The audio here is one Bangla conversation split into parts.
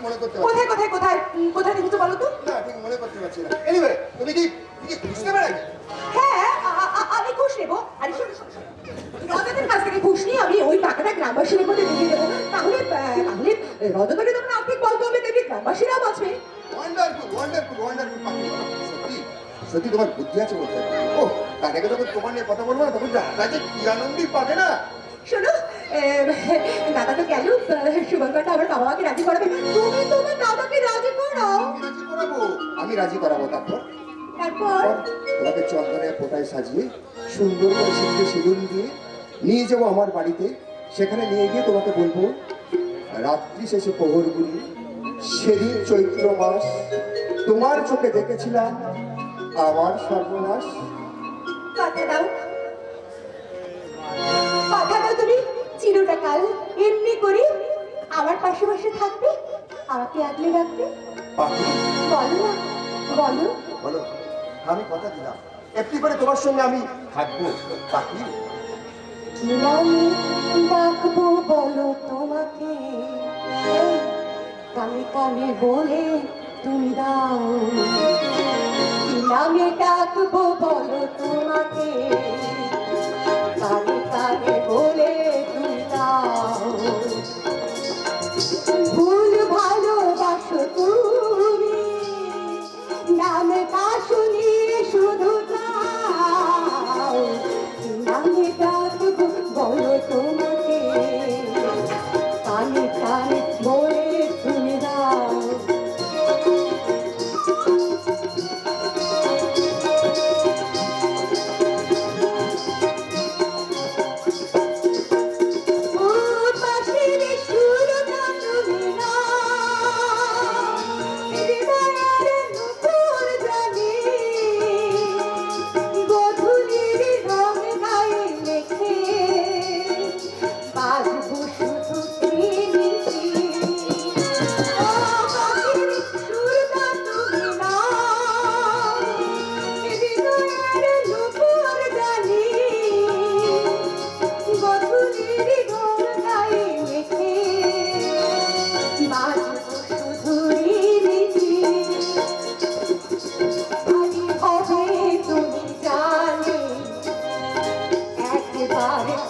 মনে করতে পারছি কোথায় কোথায় কোথায় কোথায় দেখছো বলো তো? না, ঠিক মনে করতে পারছি না। এনিওয়ে, তুমি কি বুঝতে পারো? হ্যাঁ, আমি ঘুষ নেবো। আরে শোনো শোনো শোনো, রজতের কাছ থেকে ঘুষ নিয়ে আমি ওই টাকাটা গ্রামবাসীর মধ্যে দিয়ে দেবো। তাহলে তাহলে রজতকে তখন আর্থিক বল কমবে, দেখবি গ্রামবাসীরাও বাঁচবে। Wonderful wonderful wonderful. সত্যি সত্যি তোমার বুদ্ধি আছে বলতে। ও, তার আগে যখন তোমার নিয়ে কথা বলবো না, তখন রাজা কি আনন্দই পাবে না। শোনো, দাদা তো গেল, শুভঙ্করটা আমার বাবা মাকে রাজি করাবে। তুমি তোমার দাদাকে রাজি করাও। রাজি করাবো, আমি রাজি করাবো। তারপর তারপর তোমাকে চন্দনের ফোঁটায় সাজিয়ে সুন্দর করে সিঁদুরে সিঁদুর দিয়ে নিয়ে যাবো আমার বাড়িতে। সেখানে নিয়ে গিয়ে তোমাকে বলবো, রাত্রি শেষে প্রহরগুলি সেদিন চৈত্র মাস তোমার চোখে দেখেছিলাম আমার সর্বনাশ। কথা দাও, কথা দাও, তুমি চিরটা কাল এমনি করে আমার পাশে পাশে থাকবে, আমাকে আগলে রাখবে। পাখি, বলো না, বলো। বলো, আমি কথা দিলাম একটি করে তোমার সঙ্গে আমি থাকবো। পাখি, কি নামে ডাকবো বলো তোমাকে, কানে কানে বলে তুমি দাও। কি নামে ডাকবো বলো তোমাকে, কানে কানে বলে তুমি দাও। ভুল ভালোবাসো তুমি, নামটা শুনিয়ে শুধু যাও। কি নামে ডাকবো বলো তোমাকে, কানে কানে বলে তুমি দাও।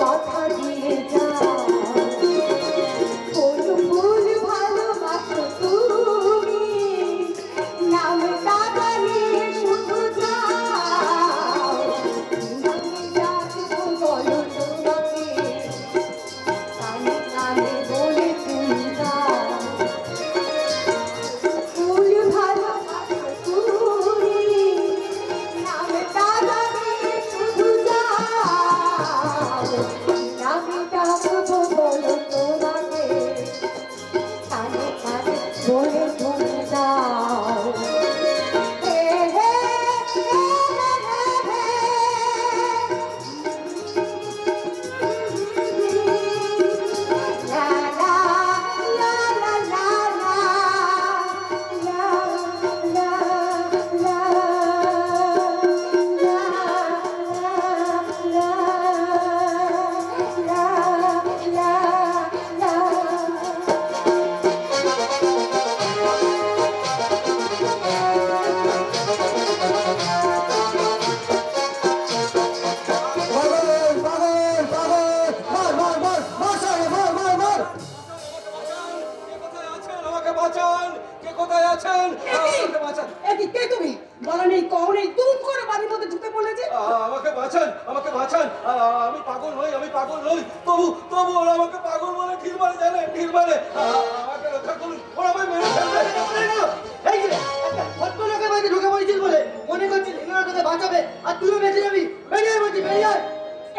কথা দিয়ে যাও, কোন ফুল ভালোবাসো তুমি, নামটা জানিয়ে শুধু যাও। নামে ডাকবো বলো তোমাকে, কানে কানে বলে তুমি দাও। ফুল ভালোবাসো তুমি, নামটা জানিয়ে শুধু যাও। নামে ডাকবো বলো তোমাকে, কানে কানে বলে তুমি দাও। হে হে হে হে লা লা লা লা লা লা লা লা পাগল পাগল পাগল, মার মার মার মার সারে, মার মার মার। কে কোথায় আছেন? আমাকে বাঁচান! কে কোথায় আছেন? আমাকে বাঁচান! একি কে তুমি? বলা নেই কও নেই, দুম করে বাড়ির মধ্যে ঢুকে পড়েছে। আমাকে বাঁচান! আমাকে বাঁচান! আমি পাগল নই, আমি পাগল নই। তবু তবু ওরা আমাকে পাগল বলে ঢিল মারে, জানে ঢিল মারে। আমাকে রক্ষা করুন, ওরা আমায় মেরে ফেলবে। এই যে একটা ভদ্রলোকের বাড়িতে ঢুকে পড়েছিস বলে মনে করছিস হিমালয় তোকে বাঁচাবে আর তুইও বেঁচে যাবি। বেরিয়ে বলছি, বেরিয়ে আয়।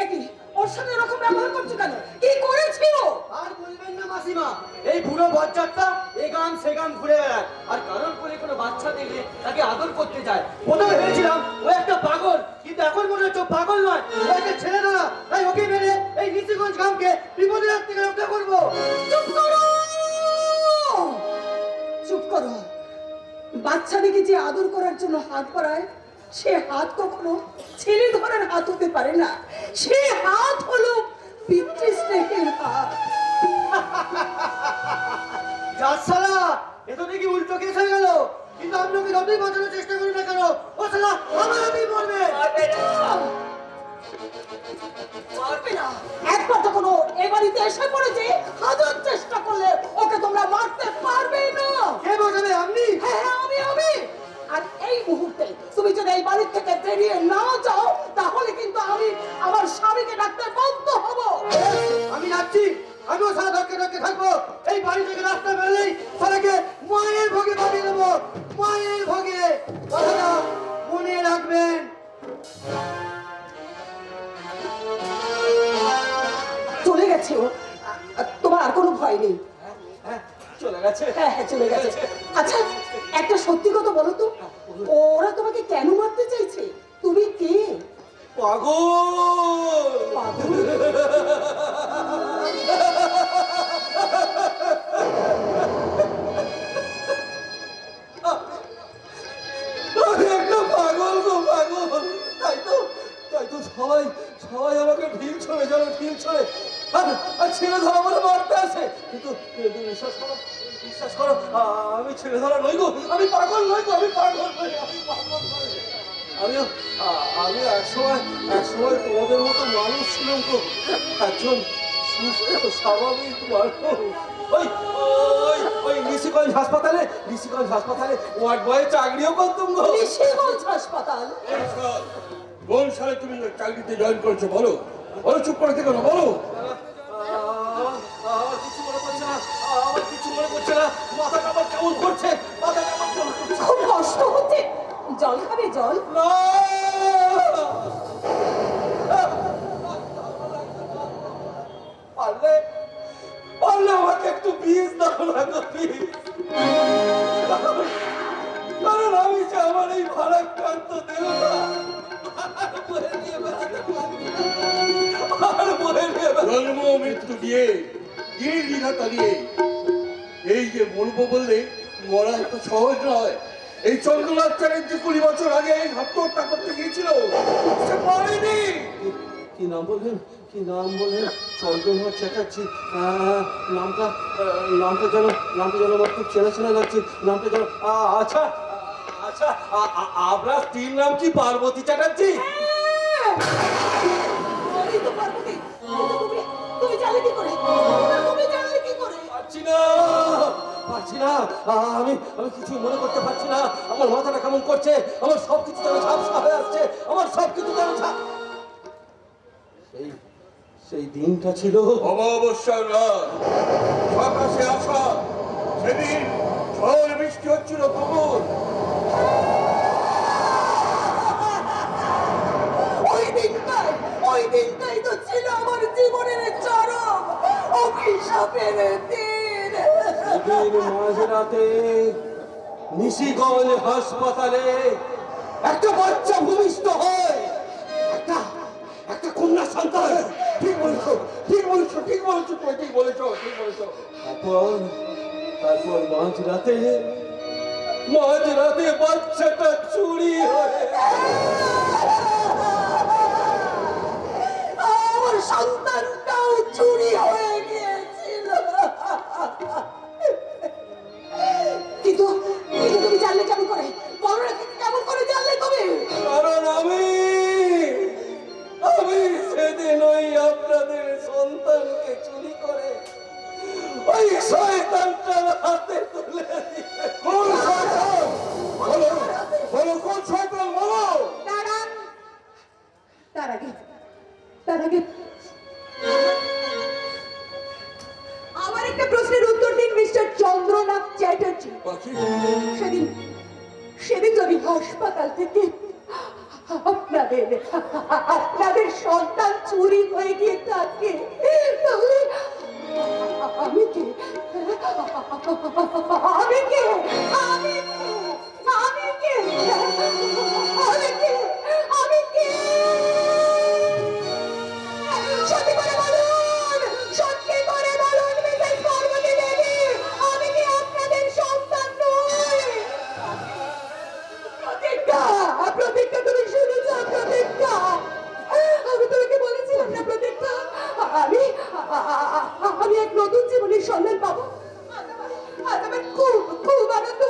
একি ওর সাথে এরকম ব্যবহার করছো কেন? কি করেছি ও? আর বলবেন না মাসিমা, এই বুড়ো বজ্জাতটা এ গান সে গান ঘুরে বেড়ায় আর কারোর কোলে কোনো বাচ্চা দেখলে তাকে আদর করতে যায়। প্রথমে ভেবেছিলাম ও একটা পাগল, কিন্তু এখন মনে হচ্ছে ও পাগল নয়, ও একটা ছেলে ধরা। তাই ওকে মেরে এই নিশিগঞ্জ গ্রামকে বিপদের হাত থেকে রক্ষা করবো। চুপ করো, চুপ করো। বাচ্চাদেরকে যে আদর করার জন্য হাত বাড়ায়, সে হাত কখনো ছেলে ধরার হাত হতে পারে না। সে হাত হলো পিতৃস্নেহের হাত। যা শালা, এ কি উল্টো কেস হয়ে গেল? কিন্তু আমি ওকে যতই বাঁচানোর চেষ্টা করি না কেন, ও শালা আমার হাতেই মরবে। পারবে না। একবার যখন ও এ বাড়িতে এসে পড়েছে, হাজার চেষ্টা করলে ওকে তোমরা মারতে পারবে না। কে বাঁচাবে? আপনি? হ্যাঁ, আমি। আর এই মুহূর্তে তুমি যদি এই বাড়ি থেকে বেরিয়ে না যাও, তাহলে কিন্তু আমি আমার স্বামীকে ডাকতে বাধ্য হব। আমি যাচ্ছি। আমিও সারা ধক্কে থাকবো। এই বাড়ি থেকে রাস্তা বেরোলেই সারাকে মায়ের ভোগে পাঠিয়ে দেবো। মায়ের ভোগে। কথাটা মনে রাখবেন। চলে গেছে ও। তোমার আর কোনো ভয় নেই? হ্যাঁ, চলে গেছে। হ্যাঁ, চলে গেছে। আচ্ছা, একটা সত্যি কথা বলো তো, ওরা তোমাকে কেন মারতে চাইছে? তুমি কে? পাগল। পাগল? আমি একটা পাগল গো, পাগল। তাই তো সবাই আমাকে ঢিল ছড়ে আর ছেলে ধরা বলে মারতে আসে। কিন্তু বিশ্বাস করো, আমি ছেলে ধরা নই গো, আমি পাগল নই গো, আমি পাগল নই। আমি একসময় তোমাদের মতো মানুষ ছিলাম গো, একজন সুস্থ স্বাভাবিক মানুষ। ওই নিশিগঞ্জ হাসপাতালে ওয়ার্ড বয়ে চাকরিও করতাম গো। নিশিগঞ্জ হাসপাতাল? কোন সালে তুমি চাকরিতে জয়েন করেছো বলো? চুপ করে থেকো না, বলো। আমার কিছু মনে পড়ছে না। মাথাটা আমার কেমন করছে। খুব কষ্ট হচ্ছে। জল খাবে? জল? না! পারলে আমাকে একটু বীজ দাও না গো, প্লিজ। কারণ আমি যে আমার এই ভারাক্রান্ত দেহটা আর বয়ে নিয়ে বেড়াতে পারছি না। জন্ম মৃত্যু দিয়ে নির্বিধাতা দিয়ে এই যে মরবো বললে মরা এত সহজ নয়। এই চন্দ্রনাথ চ্যাটার্জি 20 বছর আগে আত্মহত্যা করতে গিয়েছিল, সে পারেনি। কি নাম বললেন? চন্দ্রনাথ চ্যাটার্জি। নামটা যেন আমার খুব চেনা লাগছে। নামটা যেন আচ্ছা, আপনার স্ত্রীর নাম কি পার্বতী চ্যাটার্জি? ওই তো পার্বতী। কিন্তু তুমি জানলে কি করে? পারছি না। আমি কিছু মনে করতে পারছি না। আমার মাথাটা কেমন করছে, আমার সবকিছু যেন ঝাপসা হয়ে আসছে, আমার সবকিছু যেন সেই দিনটা ছিল অমাবস্যার রাত, আকাশে আসা সেদিন ঝড় বৃষ্টি হচ্ছিল প্রবল। ওই দিনটাই তো ছিল আমার জীবনের চরম অভিশাপের দিন। সেদিন মাঝরাতে নিশিগঞ্জ হাসপাতালে একটা বাচ্চা ভূমিষ্ঠ হয়, একটা কন্যা সন্তান। ঠিক বলেছো। তারপর মাঝরাতে বাচ্চাটা চুরি হয়ে আমার সন্তানটাও চুরি হয়ে গিয়েছিল। কিন্তু তুমি জানলে কেমন করে? বলো না, কেমন করে জানলে তুমি? কারণ আমি সেদিন ওই আপনাদের সন্তানকে চুরি করে ওই শয়তানটার হাতে তুলে দিয়ে। কোন শয়তান? বলো কোন শয়তান, বলো। তার আগে আমার একটা প্রশ্নের উত্তর দিন মিস্টার চন্দ্রনাথ চ্যাটার্জি। পাখি, সেদিন যদি হাসপাতাল থেকে আপনাদের সন্তান চুরি হয়ে গিয়ে থাকে, তাহলে আমি কে? সত্যি করে বলুন মিসেস পার্বতী দেবী, আমি কি আপনাদের সন্তান নই? প্রতীক্ষা, তুমি শুনেছ? প্রতীক্ষা, আমি তোমাকে বলেছিলাম না প্রতীক্ষা, আমি এক নতুন জীবনের সন্ধান পাবো। আজ আমার খুব আনন্দ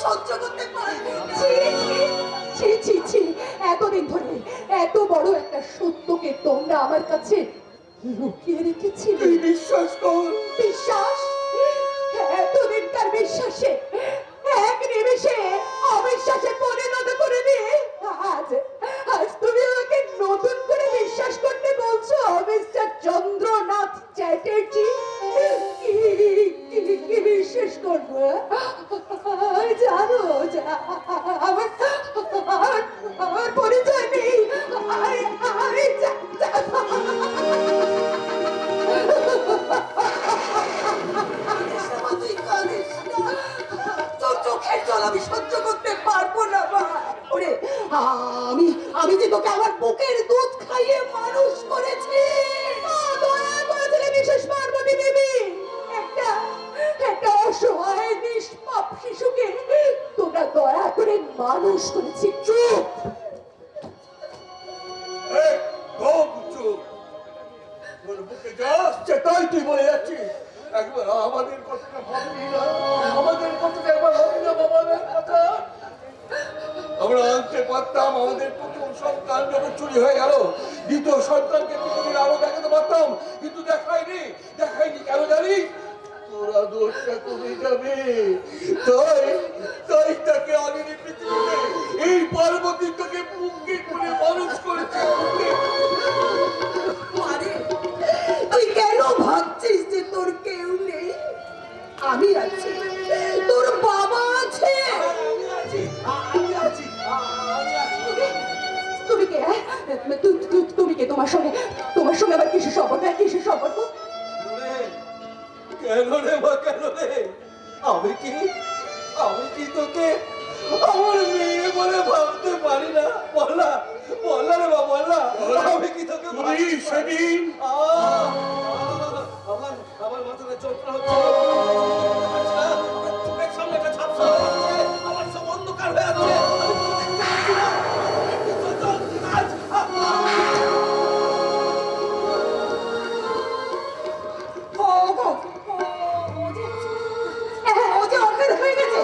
সহ্য করতে পারবো না। ছি, ছি, ছি, ছি, ছি। এতদিন ধরে এত বড় একটা সত্যকে তোমরা আমার কাছে লুকিয়ে রেখেছিলে। তুই বিশ্বাস কর, বিশ্বাস, এতদিনকার বিশ্বাসে এক নিমেষে অবিশ্বাসে পরিণত করে দিয়ে আজ আজ তুমি আমাকে নতুন করে বিশ্বাস করতে বলছো মিস্টার চন্দ্রনাথ চ্যাটার্জি। কি বিশ্বাস করবো? আমি জানো আমার আমার আমার পরিচয় নেই। আমি তোর চোখের জল আমি সহ্য করতে পারবো না ভাই। ওরে আমি আমি যে তোকে আমার বুকের দুধ খাইয়ে মানুষ করেছি। দয়া করেছিলে বিশেষ পার্বতী দেবী। একটা একটা অসহায় নিষ্পাপ শিশুকে তোমরা দয়া করে মানুষ করেছি। চুপ! একদম চুপ। তোর বুকে যা আসছে তাই তুই বলে যাচ্ছিস। একবার আমাদের কথাটা ভাববি না, আমাদের কথাটা একবার ভাববি না, বাবাদের কথা। আমরা আনতে পারতাম, আমাদের প্রথম সন্তান যখন চুরি হয়ে গেল, দ্বিতীয় সন্তানকে পৃথিবীর আলো দেখাতে পারতাম, কিন্তু দেখাইনি। কেন জানিস? তোরা দোষটা কমে যাবে, তাই তাই তাকে আনিনি পৃথিবীতে। এই পার্বতী তোকে মুক্তি করে মানুষ করেছে। আরে তুই কেন ভাবছিস যে তোর কেউ নেই? আমি আছি, তোর বাবা আছে। তুমি কে? তুমি কে? তোমার সঙ্গে আবার কিসের সম্পর্ক? কিসের সম্পর্ক? কেন রে মা, কেন রে? আমি কি তোকে আমার মেয়ে বলে ভাবতে পারি না? বললা বললা রে মা, বললা। আমি কি তোকে তুই সেদিন আমার আমার মাথাটা চোখটা হচ্ছে। আচ্ছা, চোখের সামনে একটা ঝাপসা হচ্ছে, আমার সব অন্ধকার হয়ে আছে। ও যে অজ্ঞান হয়ে গেছে।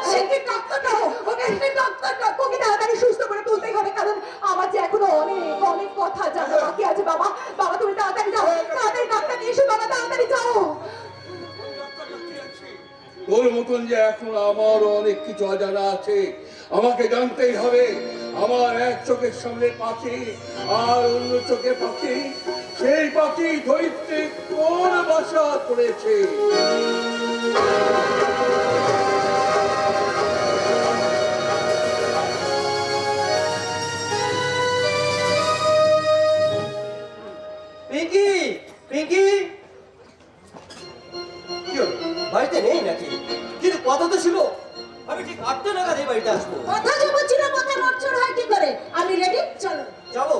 সে কি ডাক্তারটা? ওকে ডাক্তারটা ওকে তাড়াতাড়ি সুস্থ করে তুলতে হবে, কারণ আমার যে এখনো অনেক অনেক কথা জানা বাকি আছে। বাবা বাবা তুমি তাড়াতাড়ি যাও, তাড়াতাড়ি ডাক্তার নিয়ে এসো বাবা, তাড়াতাড়ি যাও। তোর মতন যে এখন আমার অনেক কিছু অজানা আছে, আমাকে জানতেই হবে। আমার এক চোখের সামনে পাখি আর অন্য চোখে পাখি, সেই পাখি ধরিত্রী কোন বাসা করেছে। পিঙ্কি, পিঙ্কি, কি হলো? বাড়িতে নেই নাকি? কিন্তু কথা তো ছিল আমি ঠিক 8টা নাগাদ এই বাড়িতে আসবো। কথা যে বলছি না, কথা নড়চড় হয় কি করে? আমি রেডি, চলো। যাবো,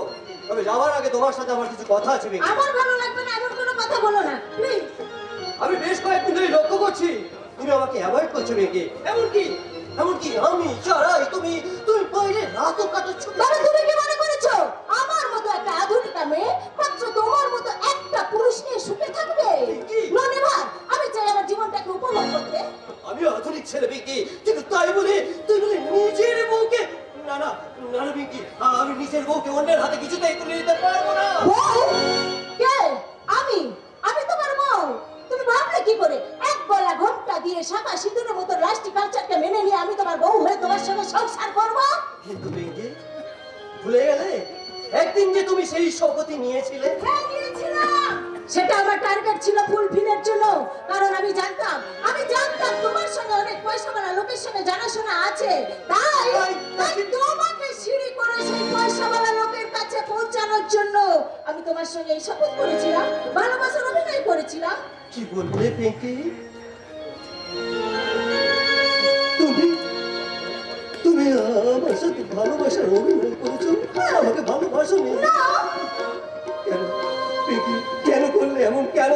তবে যাওয়ার আগে তোমার সাথে আমার কিছু কথা আছে পিঙ্কি। আমার ভালো লাগবে না এমন কোনো কথা বলো না প্লিজ। আমি বেশ কয়েকদিন ধরে লক্ষ্য করছি তুমি আমাকে অ্যাভয়েড করছো পিঙ্কি। এমনকি আমি ছাড়াই তুমি বাইরে রাতও কাটাচ্ছ। বাবা তুমি কি মনে করেছো আমার মতো একটা আধুনিকা মেয়ে মাত্র তোমার মতো একটা পুরুষ নিয়ে সুখে থাকবে? কি? ননে ভাই, আমি চাই আমার জীবনটাকে উপভোগ করতে। আমি আধুনিক ছেলে পিঙ্কি, কিন্তু তাই বলে তুই বলে নিজের বউকে না না না না পিঙ্কি, আমি নিজের বউকে অন্যের হাতে কিছুতেই তুলে দিতে পারবো না। বউ? কে? আমি আমি তোমার বউ? তুমি ভাবলে কি করে এক গলা ঘন্টা দিয়ে শাখা সিঁদুরের মতো রাষ্ট্রীয় কালচারকে মেনে নিয়ে আমি তোমার বউ হয়ে তোমার সঙ্গে সংসার করবো? কিন্তু পিঙ্কি, ভুলে গেলে একদিন যে তুমি সেই শপথই নিয়েছিলে। হ্যাঁ, নিয়েছিলাম। সেটা আমার টার্গেট ছিল ফুলফিলের জন্য, কারণ আমি জানতাম তোমার সঙ্গে অনেক পয়সাওয়ালা লোকের সঙ্গে জানাশোনা আছে। তাই তোমাকে সিঁড়ি করে সেই পয়সাওয়ালা লোকের কাছে পৌঁছানোর জন্য আমি তোমার সঙ্গে এই শপথ করেছিলাম, ভালোবাসার অভিনয় করেছিলাম। কি বললে পিঙ্কি? তুমি তুমি আমার সাথে ভালোবাসার অভিনয় করেছো? আমাকে ভালোবাসো না, কেন পিঙ্কি? কেন করলে এমন? কেন?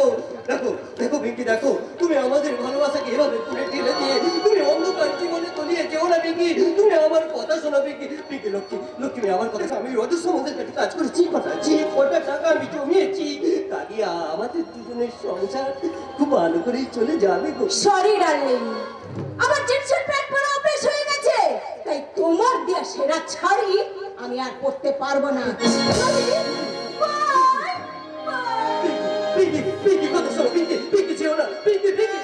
দেখো দেখো পিঙ্কি, দেখো তুমি আমাদের ভালোবাসাকে এভাবে তুলে ঠেলে দিয়ে তুমি অন্ধকার জীবনে তলিয়ে যেও না পিঙ্কি। তুমি আমার কথা শোনো পিঙ্কি। পিঙ্কি লক্ষ্মী, লক্ষ্মী আমার কথা, আমি অজস্র আমাদের কাছে কাজ করেছি, কটাচ্ছি, কটা টাকা আমি জমিয়েছি, তা দিয়ে আমাদের দুজনের সংসার খুব ভালো করেই চলে যাবে গো। সরি ডার্লিং, আমার টেনশন পেট পড়া অভ্যেস ছাড়ি আমি আর পড়তে পারবো না। By, by. পিঙ্কি পিঙ্কি কথা শোনো, পিঙ্কি পিঙ্কি ছিল না, পিঙ্কি পিঙ্কি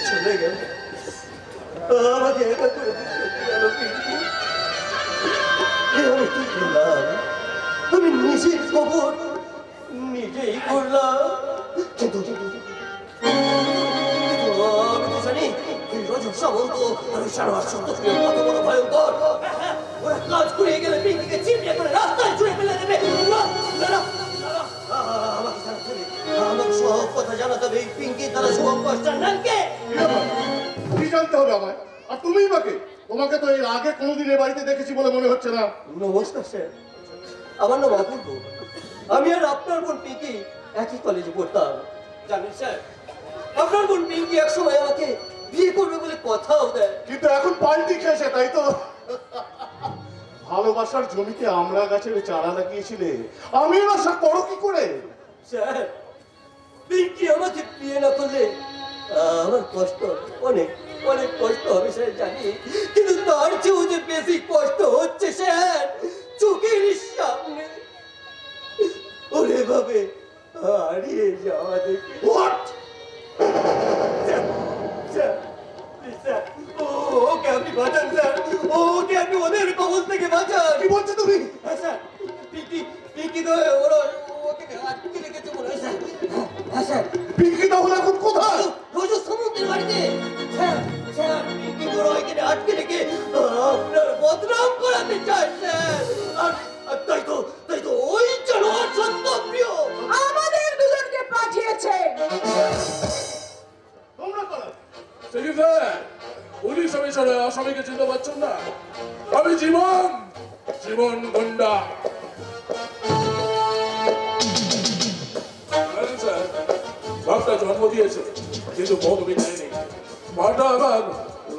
চলে গেল, আমাকে একা করে দিয়ে চলে গেল পিঙ্কি। আমি কি করলাম? আমি নিজের খবর নিজেই করলাম। কিন্তু আমি তো জানি এই রজব সামন্ত আমি সারা সত্য কত বড় ভয়ঙ্কর। ওরা কাজ করে গেলে পিঙ্কিকে চিমড়ে করে রাস্তায় ছুঁড়ে ফেলে দেবে। না, না, না, না, আমাকে জানাতে হবে, আমাকে সব কথা জানাতে হবে। এই পিঙ্কি তারা সব কষ্টের নামকে কি জানতে হবে আমায়? আর তুমিই বাকে? তোমাকে তো এর আগে কোনোদিন এ বাড়িতে দেখেছি বলে মনে হচ্ছে না। নমস্কার স্যার, আমার নাম অপূর্ব। আমি আর আপনার বোন পিঙ্কি একই কলেজে পড়তাম। জানেন স্যার, আপনার বোন পিঙ্কি এক সময় আমাকে বিয়ে করবে বলে কথাও দেয়। কিন্তু এখন পাল্টি খেয়েছে, তাই তো? ভালোবাসার জমিতে আমরা গাছের চারা লাগিয়েছিলে, আমি আশা করো কি করে? স্যার, পিঙ্কি আমাকে বিয়ে না করলে আমার কষ্ট অনেক অনেক কষ্ট হবে স্যার জানি, কিন্তু তার চেয়েও যে বেশি কষ্ট হচ্ছে স্যার চোখের সামনে ওরে ভাবে হারিয়ে যাওয়া দেখে। What? স্যার, স্যার, স্যার, ওকে আপনি বাঁচান স্যার, ওকে আপনি ওদের কবল থেকে বাঁচান। কি বলছো তুমি? হ্যাঁ স্যার, পিঙ্কি পিঙ্কি তো ওরা ওকে আটকে রেখেছে মনে হয় স্যার। হ্যাঁ স্যার, পিঙ্কি তাহলে এখন কোথায়? রোজু সমুদ্রের বাড়িতে। স্যার, স্যার, পিঙ্কি বড় এখানে আটকে রেখে আপনার বদনাম করাতে চায় স্যার। আর তাই তো ওই জানোয়ার সত্য প্রিয় আমাদের দুজনকে পাঠিয়েছে। তোমরা কারা? সেক্রেটারি, পুলিশ অফিসারে আসামিকে চিনতে পারছেন না? আমি জীবন জীবন গুন্ডা। জানেন স্যার, বাপটা জন্ম দিয়েছে কিন্তু বদবি নেয়নি। মাটা আবার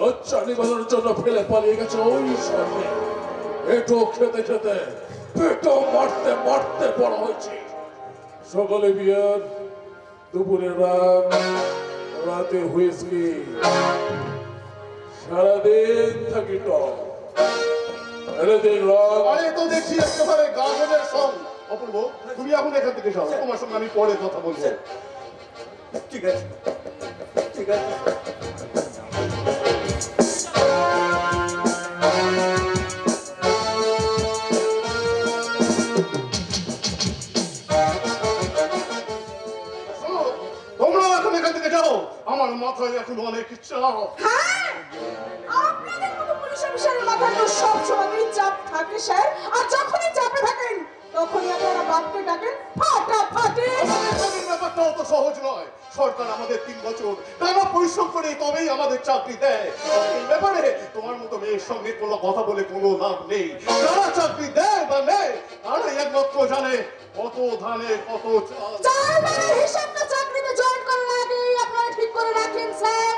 লজ্জা নিবারণের জন্য ফেলে পালিয়ে গেছে ওই সামনে। পেটও খেতে খেতে পেটও মারতে মারতে বড় হয়েছে। সকালে বিয়ার, দুপুরে রাত, রাতে হুইস্কি, সারাদিন থাকি টক, সারাদিন রাত। আরে তো দেখছি একেবারে গাজনের সং। অপূর্ব, তুমি এখন এখান থেকে যাও, তোমার সঙ্গে আমি পরে কথা বলবো। ঠিক আছে, ঠিক আছে। শোনো, তোমরাও এখন এখান থেকে যাও, আমার মাথায় এখন অনেক চাপ। হ্যাঁ, আপনাদের মতো পুলিশ অফিসারের মাথায় তো সবসময়ই চাপ থাকে স্যার। আর যখনই চাপে থাকেন তখনই আপনারা বাপকে ডাকেন ফাটাফাটি। আমাদের চাকরির ব্যাপারটা অত সহজ নয়। সরকার আমাদের 3 বছর টানা পরিশ্রম করে তবেই আমাদের চাকরি দেয়। এই ব্যাপারে তোমার মতো মেয়ের সঙ্গে কোনো কথা বলে কোনো লাভ নেই। যারা চাকরি দেয় বা নেয় তারাই একমাত্র জানে কত ধানে কত চাল। চারবারের হিসাবটা চাকরিতে জয়েন করার আগেই আপনারা ঠিক করে রাখেন স্যার।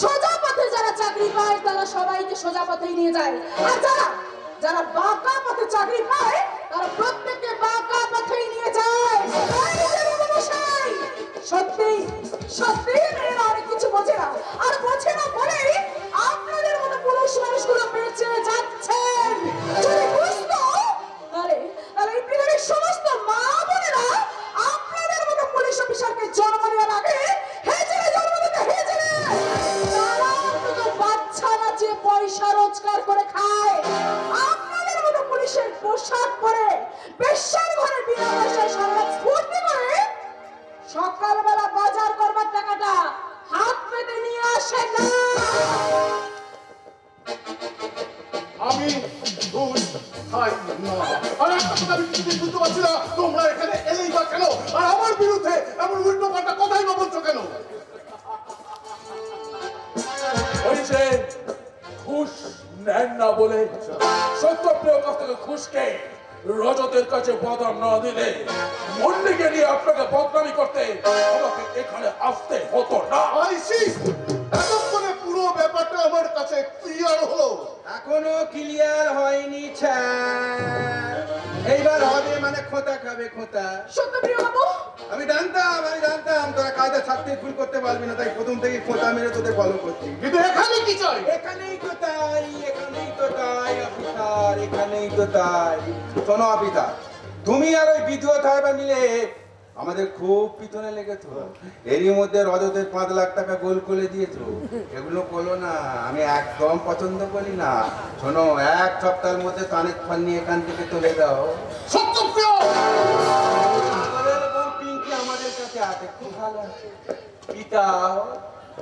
সোজা পথে যারা চাকরি পায় তারা সবাইকে সোজা পথেই নিয়ে যায়, আর যারা বাঁকা পথে চাকরি পায় তারা প্রত্যেককে বাঁকা পথেই নিয়ে যায়। এই যে মশাই, সত্যি সত্যি মেয়েরা অনেক কিছু বোঝে না, আর বোঝে না বলেই আপনাদের মতো পুরুষ মানুষগুলো বেঁচে যাচ্ছেন। যদি বুঝতো তাহলে এই পৃথিবীর সমস্ত মা বোনেরা আপনাদের মতো পুলিশ অফিসারকে জন্ম দেওয়ার আগে হেজেলে জন্ম দিতে হেজেলে তারা অন্তত বাচ্চা নাচিয়ে পয়সা রোজগার করে খায়। আপনাদের মতো পুলিশের পোশাক পরে বেশ্যার ঘরে বিনা পয়সায় সারা স্ফূর্তি করে সকালবেলা বাজার করবার টাকাটা হাত পেতে নিয়ে আসে না। আমি ঘুষ খাই না। আর একটা কথা আমি কিছুতেই বুঝতে পারছি না, তোমরা এখানে এলেই বা কেন? আর আমার বিরুদ্ধে এমন উল্টো পাল্টা কথাই বা বলছো কেন? হয়েছে ঘুষ নেন না বলে সত্যপ্রিয় কাছ থেকে ঘুষকে রজতের কাছে বাদাম না দিলে মন্ডিকে নিয়ে আপনাকে বদনামি করতে আমাকে এখানে আসতে হতো না। আইসি, এতক্ষণে পুরো ব্যাপারটা আমার কাছে ক্লিয়ার হলো। এখনো ক্লিয়ার হয়নি স্যার। এই এবার হবে মানে খোঁতা খাবে খোঁতা। সত্যপ্রিয় বাবু, আমি জানতাম তোরা কায়দা ছাড়তে ভুল করতে পারবি না, তাই প্রথম থেকে খোঁতা মেরে তোদের ফলো করছি। কিন্তু এখানে কি চাই? এখানেই তো তাই অফিসার, এখানেই তো তাই। শোনো অফিসার, তুমি আর ওই বিধুয়া সাহেবা মিলে আমাদের খুব পিছনে লেগেছো। এরই মধ্যে রজতের 5 লাখ টাকা গোল করে দিয়েছো। এগুলো করো না, আমি একদম পছন্দ করি না। শোনো, 1 সপ্তাহের মধ্যে কানের ফান নিয়ে এখান থেকে চলে যাও। সত্যপ্রিয়! আমাদের বউ পিঙ্কি আমাদের কাছে আছে, খুব ভালো আছে। পিতা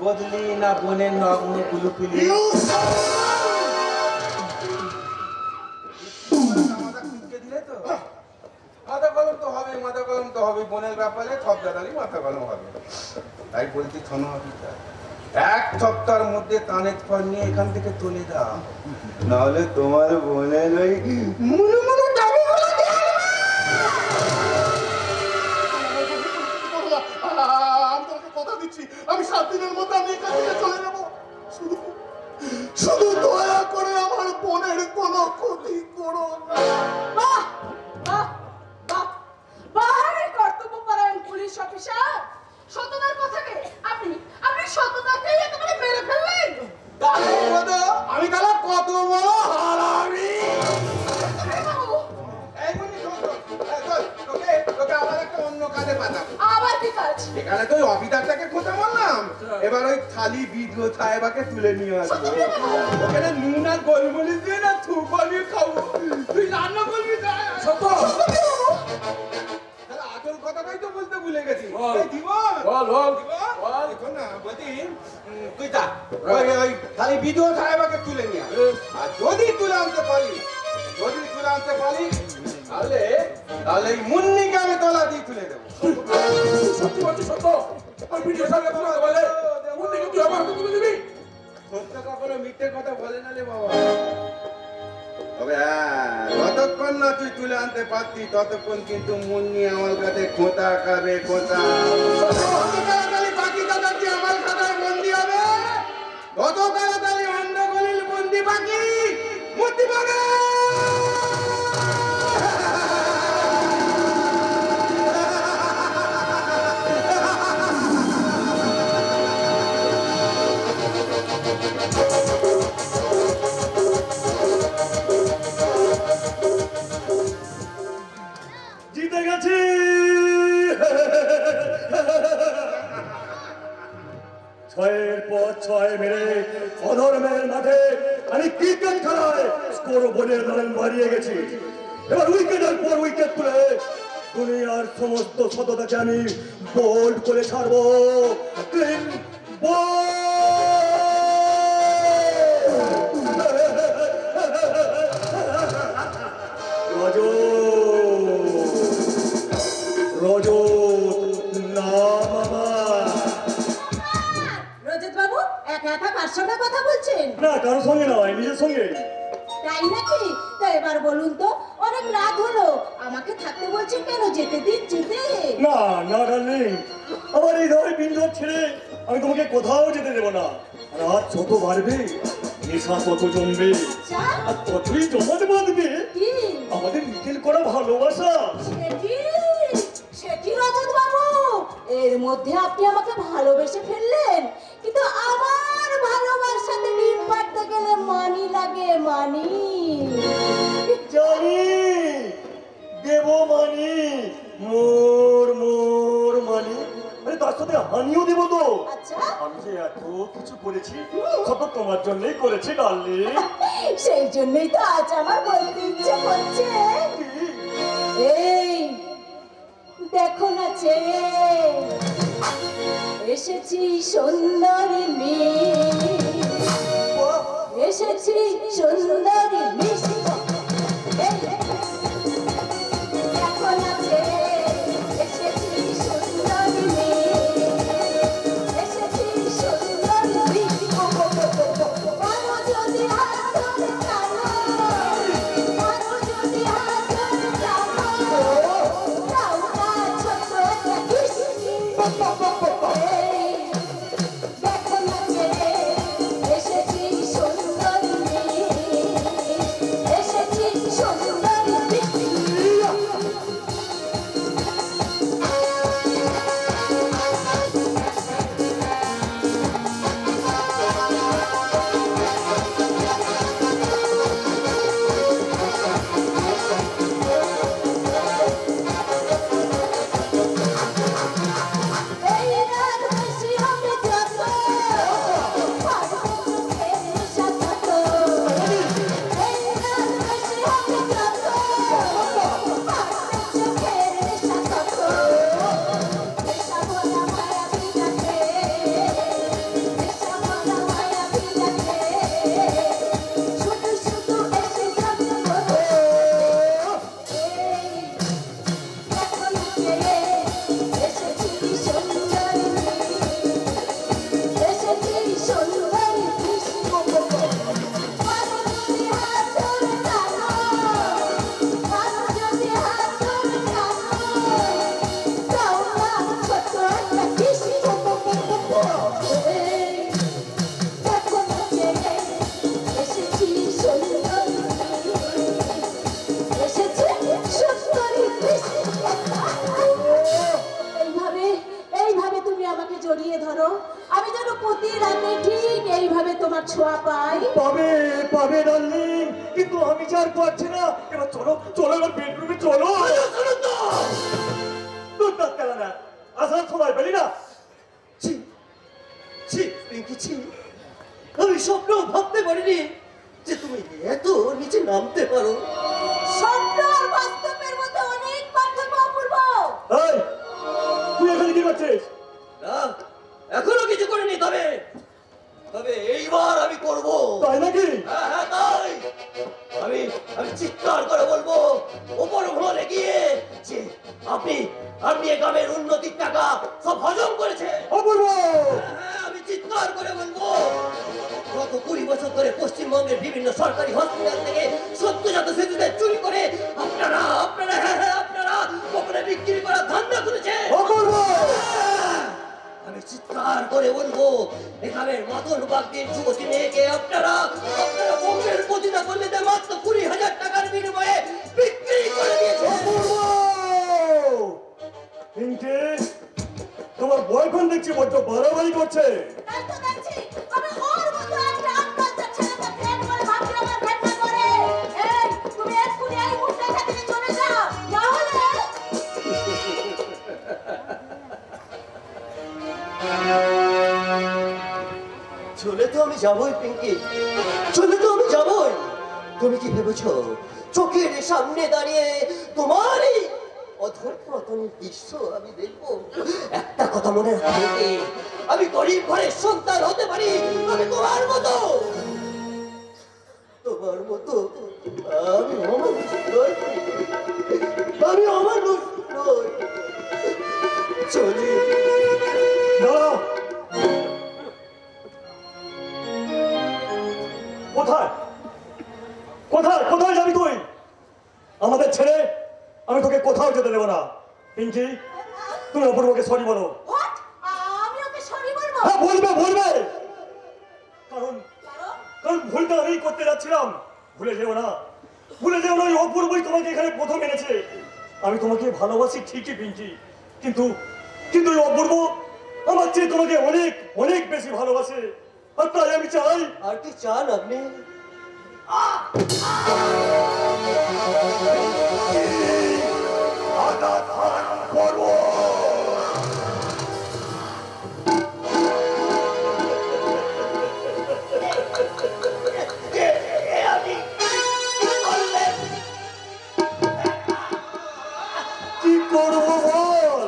বদলি না বোনের নগ্ন কুলুকুলি। মাথা কলম তো হবে বোনের ব্যাপারে, সব দাদারই মাথা কলম হবে। তাই বলছি শোনো অফিসার, 1 সপ্তাহের মধ্যে কানের ফল নিয়ে এখান থেকে চলে যাও, নাহলে তোমার বোনের ওই মুলু মুলু দাবিগুলো আমি তোমাকে কথা দিচ্ছি, আমি 7 দিনের মধ্যে আমি এখান থেকে চলে যাবো। শুধু দয়া করে আমার বোনের কোনো ক্ষতি করো না। বাহ বাহ বাহ, বাহারে কর্তব্যপরায়ণ পুলিশ অফিসার। সততার কথাকে আপনি সততাকেই একেবারে মেরে ফেললেন। আমি তাহলে কত বড় হারামি! বাবু, এই বলি শোন, তোকে আবার একটা অন্য কাজে পাঠাবো। আবার কি কাজ? এখানে তো ওই অফিসারটাকে খোঁজা মারলাম, এবার ওই খালি বিদ্যুৎ সাহেবাকে তুলে নিয়ে আসবো। ওখানে নুন আর গোলমরিচ দিয়ে না থুপ বানিয়ে খাবো। তুই রান্না করবি তাই? সত্য! তাহলে আসল কথাটাই তো বলতে ভুলে গেছি। বল। এই জীবন, বল। জীবন, দেখো না, বলছি, তুই যা, ওই খালি বিদ্যুৎ সাহেবাকে তুলে নিয়ে আয়। আর যদি তুলে আনতে পারি, তাহলে এই মুন্নিকে আমি তলা দিয়ে তুলে দেবো। সত্যি বলছি, সত্য। আর ভিডিও সামনে তোমাকে বলে মুন্নিকে তুই আমার হাতে তুলে দিবি? সত্য কখনো মিথ্যে কথা বলে না রে বাবা। তবে হ্যাঁ, যতক্ষণ না তুই তুলে আনতে পারতি ততক্ষণ কিন্তু মুন্নি আমার কাছে খোঁতা খাবে, খোঁতা। যত তাড়াতাড়ি বাকি দাদাটি আমার খাতায় বন্দি হবে, তত তাড়াতাড়ি অন্য গলির বন্দি বাকি মুক্তি পাবে। জিতে গেছি! ছয়ের পর 6 মেরে অধর্মের মাঠে আমি ক্রিকেট খেলায় স্কোর বোর্ডের রান বাড়িয়ে গেছি। এবার উইকেটের পর উইকেট তুলে দুনিয়ার সমস্ত সততাকে আমি বোল্ড করে ছাড়বো। ক্লিন রজত না বাবা, রজত বাবু, একা একা কার সঙ্গে কথা বলছেন? না কারোর সঙ্গে নয়, নিজের সঙ্গে। তাই নাকি? তা এবার বলুন তো, অনেক রাত হলো, আমাকে থাকতে বলছেন কেন? যেতে দিন, যেতে। না না ডার্লিং, আমার এই ধরে বিন্দু ছেড়ে আমি তোমাকে কোথাও যেতে দেবো না। রাত যত বাড়বে নেশা তত জমবে, আচ্ছা, আর ততই জমাতে বাঁধবে কি? আমাদের নিকেল করা ভালোবাসা। সে কি রজত বাবু, এর মধ্যে আপনি আমাকে ভালোবেসে ফেললেন? কিন্তু আমার ভালোবাসাতে ডিম পাড়তে গেলে মানি লাগে, মানি। জানি দেব মানি, মোর মানি, আরে তার সাথে হানিও দেবো তো। আচ্ছা, আমি যে এত কিছু করেছি সব তো তোমার জন্যই করেছি ডার্লিং। সেই জন্যই তো আজ আমার বলতে ইচ্ছে করছে। এই দেখো না চেয়ে এসেছি সুন্দরী মেয়ে, এসেছি সুন্দরী মিষ্টি। এই দেখো না চেয়ে এসেছি সুন্দরী মেয়ে, এসেছি সুন্দরী মিষ্টি। কারো যদি হাত ধরে টানো, কারো যদি হাত ধরে টানো, দাও না ছোট্ট একটা কিস। এই দেখো না চেয়ে এসেছি সুন্দরী মেয়ে, এসেছি সুন্দরী মিষ্টি। রাতে ঠিক এইভাবে তোমার ছোঁয়া পাই? পাবে পাবে ডার্লিং, কিন্তু আমি যা আর পারছি না। এবার চলো চলো, এবার বেডরুমে চলো। তোর দাঁত কেলা না, আসার সময় পেলি না। ছি ছি পিঙ্কি ছি, আমি স্বপ্ন ভাবতে পারিনি যে তুমি এত নিচে নামতে পারো। স্বপ্ন আর বাস্তবের মধ্যে অনেক পার্থক্য অপূর্ব। এই, তুই এখানে কি করছিস? না, এখনো কিছু করিনি, তবে তবে এইবার আমি করব। তাই নাকি? হ্যাঁ হ্যাঁ তাই। আমি আমি চিৎকার করে বলবো ওপর মহলে গিয়ে যে আপনি আপনি এই গ্রামের উন্নতির টাকা সব হজম করেছে। অপূর্ব! হ্যাঁ, আমি চিৎকার করে বলবো গত 20 বছর ধরে পশ্চিমবঙ্গের বিভিন্ন সরকারি হসপিটাল থেকে সদ্যজাত শিশুদের চুরি করে আপনারা আপনারা হ্যাঁ হ্যাঁ আপনারা গোপনে বিক্রি করার ধান্দা করেছে। অপূর্ব! আমি চিৎকার করে বলবো এখানের মতন বাগদির যুবতী মেয়েকে আপনারা আপনারা বউয়ের প্রতিটা করলে মাত্র 20,000 টাকার বিনিময়ে বিক্রি করে দিয়েছে। তোমার বয়ফ্রেন্ড দেখছি বড্ড বাড়াবাড়ি করছে। তাই তো দেখছি, আমি ওর মতো একটা আত্মহত্যা ছেলেকে ফ্রেন্ড বলে ভাবছি আমার ঘৃণা করে। এই, তুমি এক্ষুনি এই মুহূর্তে এখান থেকে চলে যাও, না হলে চলে তো আমি যাবই পিঙ্কি, চলে তো আমি যাবই। তুমি কি ভেবেছো চোখের সামনে দাঁড়িয়ে তোমারই অধঃপতন দৃশ্য আমি দেখবো? একটা কথা মনে রাখবে, আমি গরিব ঘরের সন্তান হতে পারি, আমি তোমার মতো আমি অমানুষ নই, আমি অমানুষ নই। চলি কোথায় কোথায় কোথায় যাবি তুই? আমাদের ছেড়ে আমি তোকে কোথাও যেতে দেবো না। পিঙ্কি, তুমি অপূর্বকে সরি বলো। হোয়াট? আমি ওকে সরি বলবো? হ্যাঁ বলবে বলবে, কারণ কারণ কারণ ভুলটা আমি করতে যাচ্ছিলাম। ভুলে যেও না, ভুলে যেও না, ওই অপূর্বই তোমাকে এখানে প্রথম এনেছে। আমি তোমাকে ভালোবাসি ঠিকই পিঙ্কি, কিন্তু কিন্তু ওই অপূর্ব আমার চেয়ে তোমাকে অনেক অনেক বেশি ভালোবাসে। আর তাই আমি চাই। আর কি চান আপনি? কি করবো বল?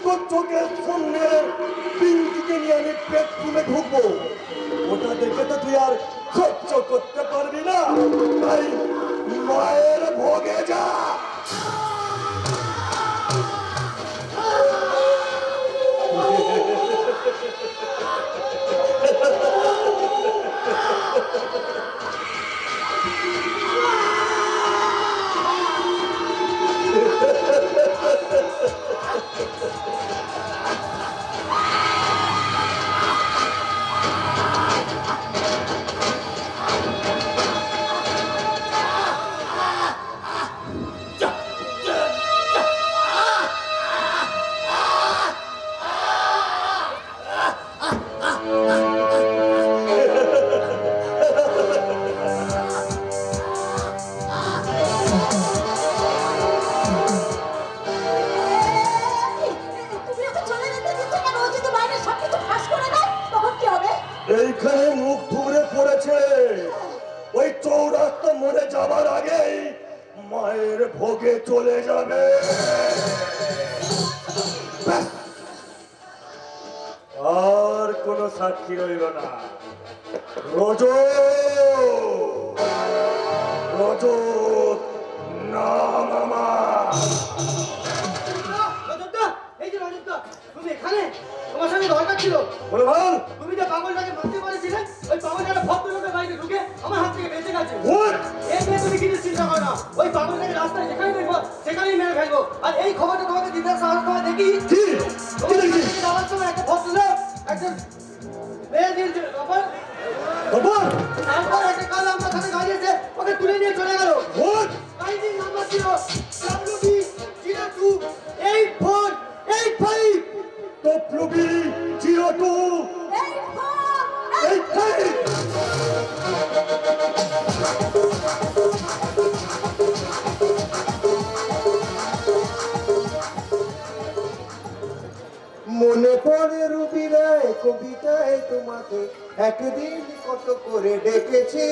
তোর চোখের সামনে পিঙ্কিকে নিয়ে আমি বেডরুমে ঢুকবো, ওটা দেখে তো তুই আর সহ্য করতে পারবি না। তাই মায়ের ভোগে যা। তুমি ওকে চলে যেতে দিচ্ছ কেন? ও যদি বাইরে সবকিছু ফাঁস করে দেয় তখন কি হবে? এইখানে মুখ থুবড়ে পড়েছে, ওই চৌরাস্তা মরে যাবার আগেই মায়ের ভোগে চলে যাবে। ব্যাস। আর কোন সাক্ষী রইল না। রজত রজত না মামা। রজতদা, এই যে রজতদা, তুমি এখানে? তোমার সঙ্গে দরকার ছিল। বলে বল। তুমি যে পাগলটাকে মারতে বলেছিলে, ওই পাগলটাকে ভদ্রলোকের বাড়িতে ঢুকে আমার হাত থেকে বেঁচে গেছে। What? এই নিয়ে তুমি কিছু চিন্তা করো না। ওই পাগলটাকে রাস্তায় যেখানে দেখবো সেখানেই মেরে ফেলবো। আর এই খবরটা তোমাকে দিতে সাহস করে দেখি। কি? তোমার সাথে যাওয়ার সময় একটা ভদ্রলোক একজন মেয়ে দিয়েছে ব্যাপার। খবর? তারপর একটা কাল আমার সাথে গাড়ি এসে ওকে তুলে নিয়ে চলে গেল। What? গাড়িটির নাম্বার ছিল WB028485। WB02 এই মনে পড়ে রুবি রায় কবিতায় তোমাকে একদিন কত করে ডেকেছি।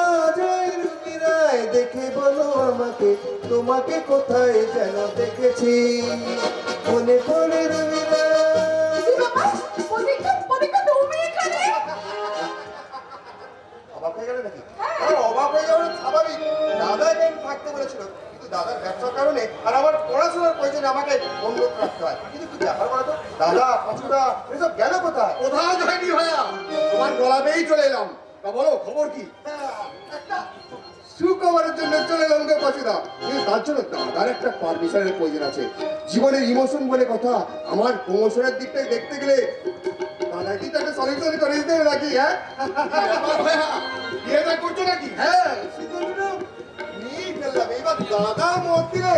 আজ ওই রুবি রায় দেখে বলো আমাকে তোমাকে কোথায় যেন দেখেছি। মনে পড়ে রুবি রায়। অবাক হয়ে গেলে নাকি? অবাক হয়ে যাওয়া স্বাভাবিক। দাদা এখানে থাকতে বলেছিল, কিন্তু দাদার ব্যবসার কারণে আর আমার পড়াশোনার প্রয়োজনে আমাকে বন্ধ রাখতে হয়। কিন্তু কি ব্যাপার বলো তো, দাদা পাঁচুদা এসব গেল কোথায়? কোথাও যায়নি ভাইয়া, তোমার গলাতেই চলে এলাম। তা বলো খবর কি? একটা সুখবরের জন্য চলে এলাম গো পাঁচুদা। কিন্তু তার জন্য দাদার একটা পারমিশনের প্রয়োজন আছে। জীবনের ইমোশন বলে কথা, আমার প্রমোশনের দিকটাই দেখতে গেলে দাদা কি একটা সলিউশন করে দিতে হবে নাকি? হ্যাঁ ভাইয়া বিয়েটা করছো নাকি? হ্যাঁ, সিদ্ধান্তটা নিয়েই ফেললাম। এবার দাদা মত দিলে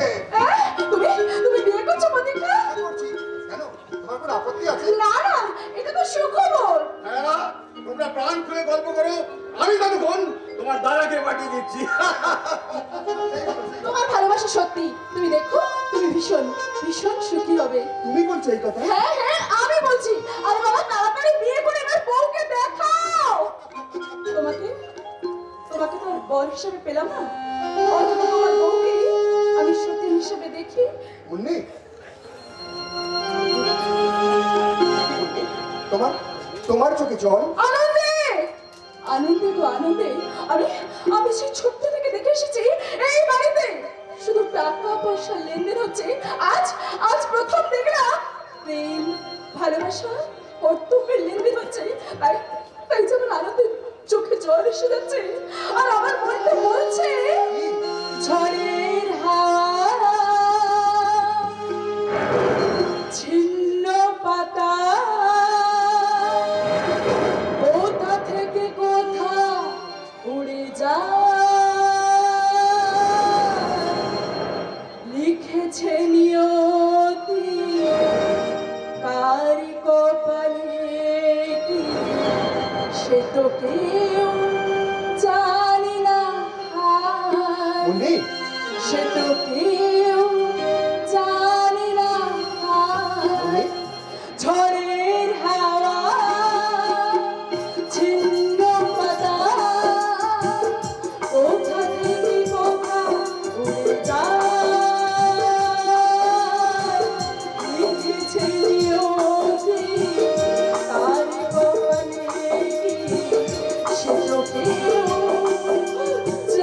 তুমি বিয়ে করছো প্রতীক্ষা? করছি। কেন, তোমার কোনো আপত্তি আছে? না না, এটা তো সুখবর। হ্যাঁ, তোমরা প্রাণ খুলে গল্প করো, আমি ততক্ষণ তোমার দাদাকে পাঠিয়ে দিচ্ছি। তোমার ভালোবাসা সত্যি, তুমি দেখো তুমি ভীষণ ভীষণ সুখী হবে। তুমি বলছো এই কথা? হ্যাঁ হ্যাঁ আমি বলছি। আরে বাবা তাড়াতাড়ি বিয়ে করে এবার বউকে দেখাও। তোমাকে তোমাকে তো আর বর হিসেবে পেলাম না, অন্তত তোমার বউকে আমি সত্যি হিসেবে দেখি। মুন্নি, তোমার তোমার চোখে জল? আনন্দে আনন্দে গো আনন্দে। আমি আমি সেই ছোট্ট থেকে দেখে এসেছি এই বাড়িতে শুধু টাকা পয়সা লেনদেন হচ্ছে। আজ আজ প্রথম দেখলাম প্রেম ভালোবাসা কর্তব্যের লেনদেন হচ্ছে। তাই তাই যেমন আনন্দে চোখে জল এসে যাচ্ছে, আর আমার মনটা বলছে ঝড়ের হাওয়া ছিন্ন পাতা কোথা থেকে কোথা উড়ে যায়, লিখেছে নিয়তি কারি কপালে কি সে তো কেউ জানি না। মুন্নি, সে তো কেউ জানি না। মুন্নি, ঝড়ের হাওয়া ছিন্ন পাতা কোথা থেকে কোথা উড়ে যায়, লিখেছে নিয়তি তার কপালে কি সে তো কেউ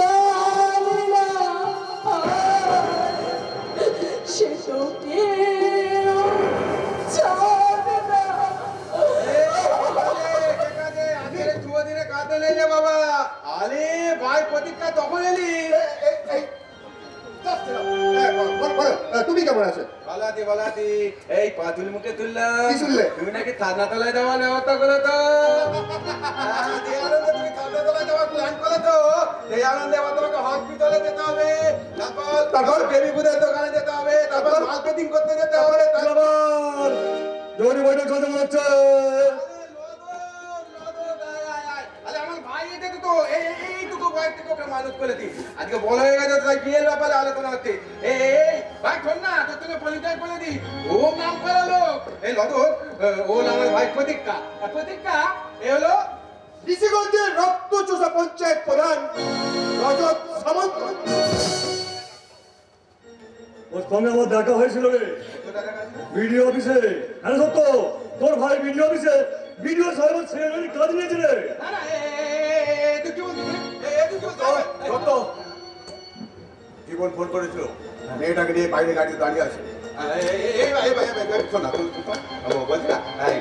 জানে না। সে তো কেউ জানে না। আজকের শুভ দিনে কাঁদতে নেই রে বাবা। আরে ভাই প্রতীক্ষা তখন এলি। তুমি কেমন আছো? বলাতি বলাতি এই পাতুল মুখে তুললাম। কি শুনলে? তুমি নাকি থানা তলায় যাওয়া নেওয়া করে তো। যে আনন্দে তুমি থানা তলায় যাওয়ার প্ল্যান করে তো, সেই আনন্দে আবার তোমাকে হসপিটালে যেতে হবে, তারপর বেবি ফুডের দোকানে যেতে হবে, তারপর মার্কেটিং করতে যেতে হবে। জোরে বৈঠক চলতে মনে হচ্ছে। এইটুকু বয়স থেকে ওকে মানুষ করে দিই। আজকে বড় হয়ে গেছে, তাই বিয়ের ব্যাপারে আলোচনা হচ্ছে। এই ভাই শোন না, তোর তোকে পরিচয় করে দিই। ও নাম করা লোক এই লদর, ও আমার ভাই প্রতীক্ষা। আর প্রতীক্ষা এ হলো ঋষিগঞ্জের রক্তচোষা পঞ্চায়েত প্রধান রজত সামন্ত। ওর সঙ্গে আমার দেখা হয়েছিল রে বিডিও অফিসে। হ্যাঁ সত্য, তোর ভাই বিডিও অফিসে বিডিও সাহেবের ছেলে কাজ নিয়েছে রে। না না তুই কি বলছিস? তুই কি সত্য, জীবন ফোন করেছিল, মেয়েটাকে নিয়ে বাইরে গাড়ি দাঁড়িয়ে আছে। বলছি না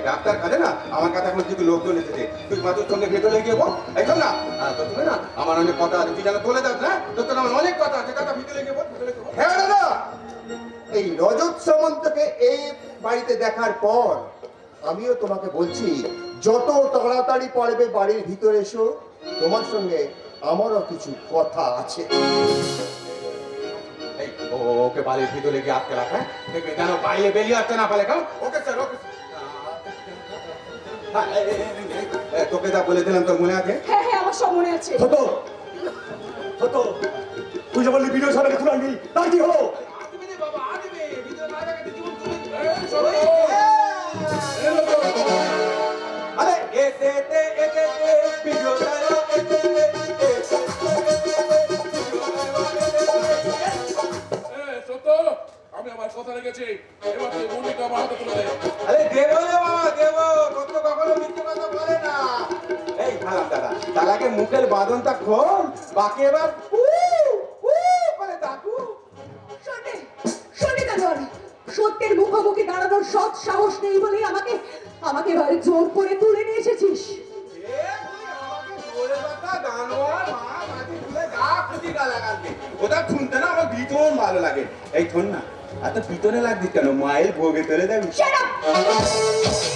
ডাক্তার কাজে না, আমার কাছে এখন কিছু লোকজন এসেছে। তুই মাতুর সঙ্গে ভেতরে গিয়ে বল। এখন না তোর সঙ্গে না আমার অনেক কথা আছে, তুই যেন চলে যাস না, তোর সঙ্গে আমার অনেক কথা আছে। দাদা ভিতরে গিয়ে বল, ভিতরে গিয়ে বল। হ্যাঁ দাদা, এই রজত সামন্তকে এই বাড়িতে দেখার পর আমিও তোমাকে বলছি, যত তাড়াতাড়ি পারবে বাড়ির ভিতরে এসো, তোমার সঙ্গে আমারও কিছু কথা আছে। এই ওকে বাড়ির ভিতরে গিয়ে আটকে রাখ, হ্যাঁ? দেখবে যেন বাইরে বেরিয়ে আসতে না পারে। কেমন? ওকে স্যার, ওকে। তোকে যা বলেছিলাম তোর মনে আছে? হ্যাঁ হ্যাঁ আমার সব মনে আছে। সত্য সত্য, তুই যে বললি বিডিও সাহেবের তুলে আনবি, তার কি হলো? আসবে রে বাবা, আসবে। ভিতরে না দেখাতে জীবন চলে যাবে। কথা রেখেছি, এবার তুই মুন্নিকে আমার হাতে তুলে দে। আরে দেব রে বাবা দেব, তোর তো কখনো মিথ্যে কথা বলে না। এই খালাম দাদা, তার আগে মুখের বাঁধনটা খোল, বাকি এবার করে ডাকু। শোনে শোনে দাদন, সত্যের মুখোমুখি দাঁড়ানোর সৎ সাহস নেই বলেই আমাকে আমাকে এবার জোর করে তুলে নিয়ে এসেছিস। ওটা শুনতে না আমার ভীষণ ভালো লাগে। এই শোন না, এত ভিতরে লাগছিস কেন? মায়ের ভোগে তোলে যাবি। Shut up!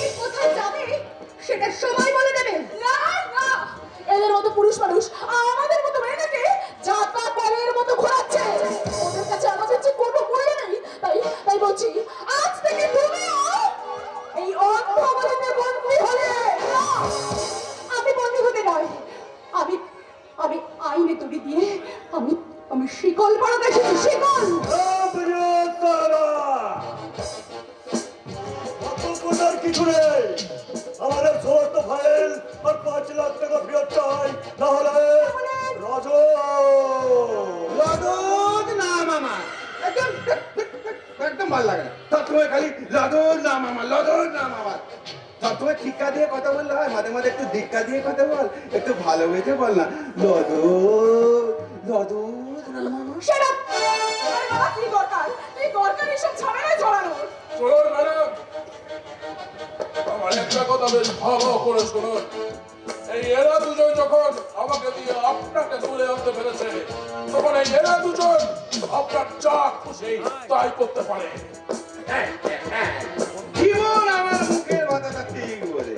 এই কোথায় যাবে সেটা সময় বলে দেবে। না না, এদের মতো পুরুষ মানুষ আমাদের মতো মেয়েদেরকে যাতা কলের মতো ঘোরাচ্ছে। ওদের কাছে আমাদের যে কোনো মূল্য নেই। তাই তাই বলছি, আজ থেকে তুমিও এই অন্ধকারে বন্দী হলে। না, আমি বন্দী হতে নয়, আমি আমি আইনে তুলি দিয়ে আমি আমি শিকল পড়াতে এসেছি। শিকল কিছু নেই, আমাদের সমস্ত ফাইল আর 5 লাখ টাকা ফেরত চাই, না হলে লদন না মামা, একদম একদম ভালো লাগে না। সবসময় খালি লদন না মামা, লদন না মামা। সবসময় ঠিকা দিয়ে কথা বললে হয়, মাঝে মাঝে একটু ধিক্কা দিয়ে কথা বল, একটু ভালোবেসে বল না। লদন লদন না মামা। Shut up! আরে বাবা, কি দরকার? এই দরকার এসব ঝামেলায় জড়ানোর। শুনুন ম্যাডাম, আমার একটা কথা বেশ ভালো করে শুনুন। এই এরা দুজন যখন আমাকে দিয়ে আপনাকে তুলে আনতে পেরেছে, তখন এই এরা দুজন আপনার যা খুশি তাই করতে পারে। জীবন আমার মুখের কথাটা ঠিক বলে।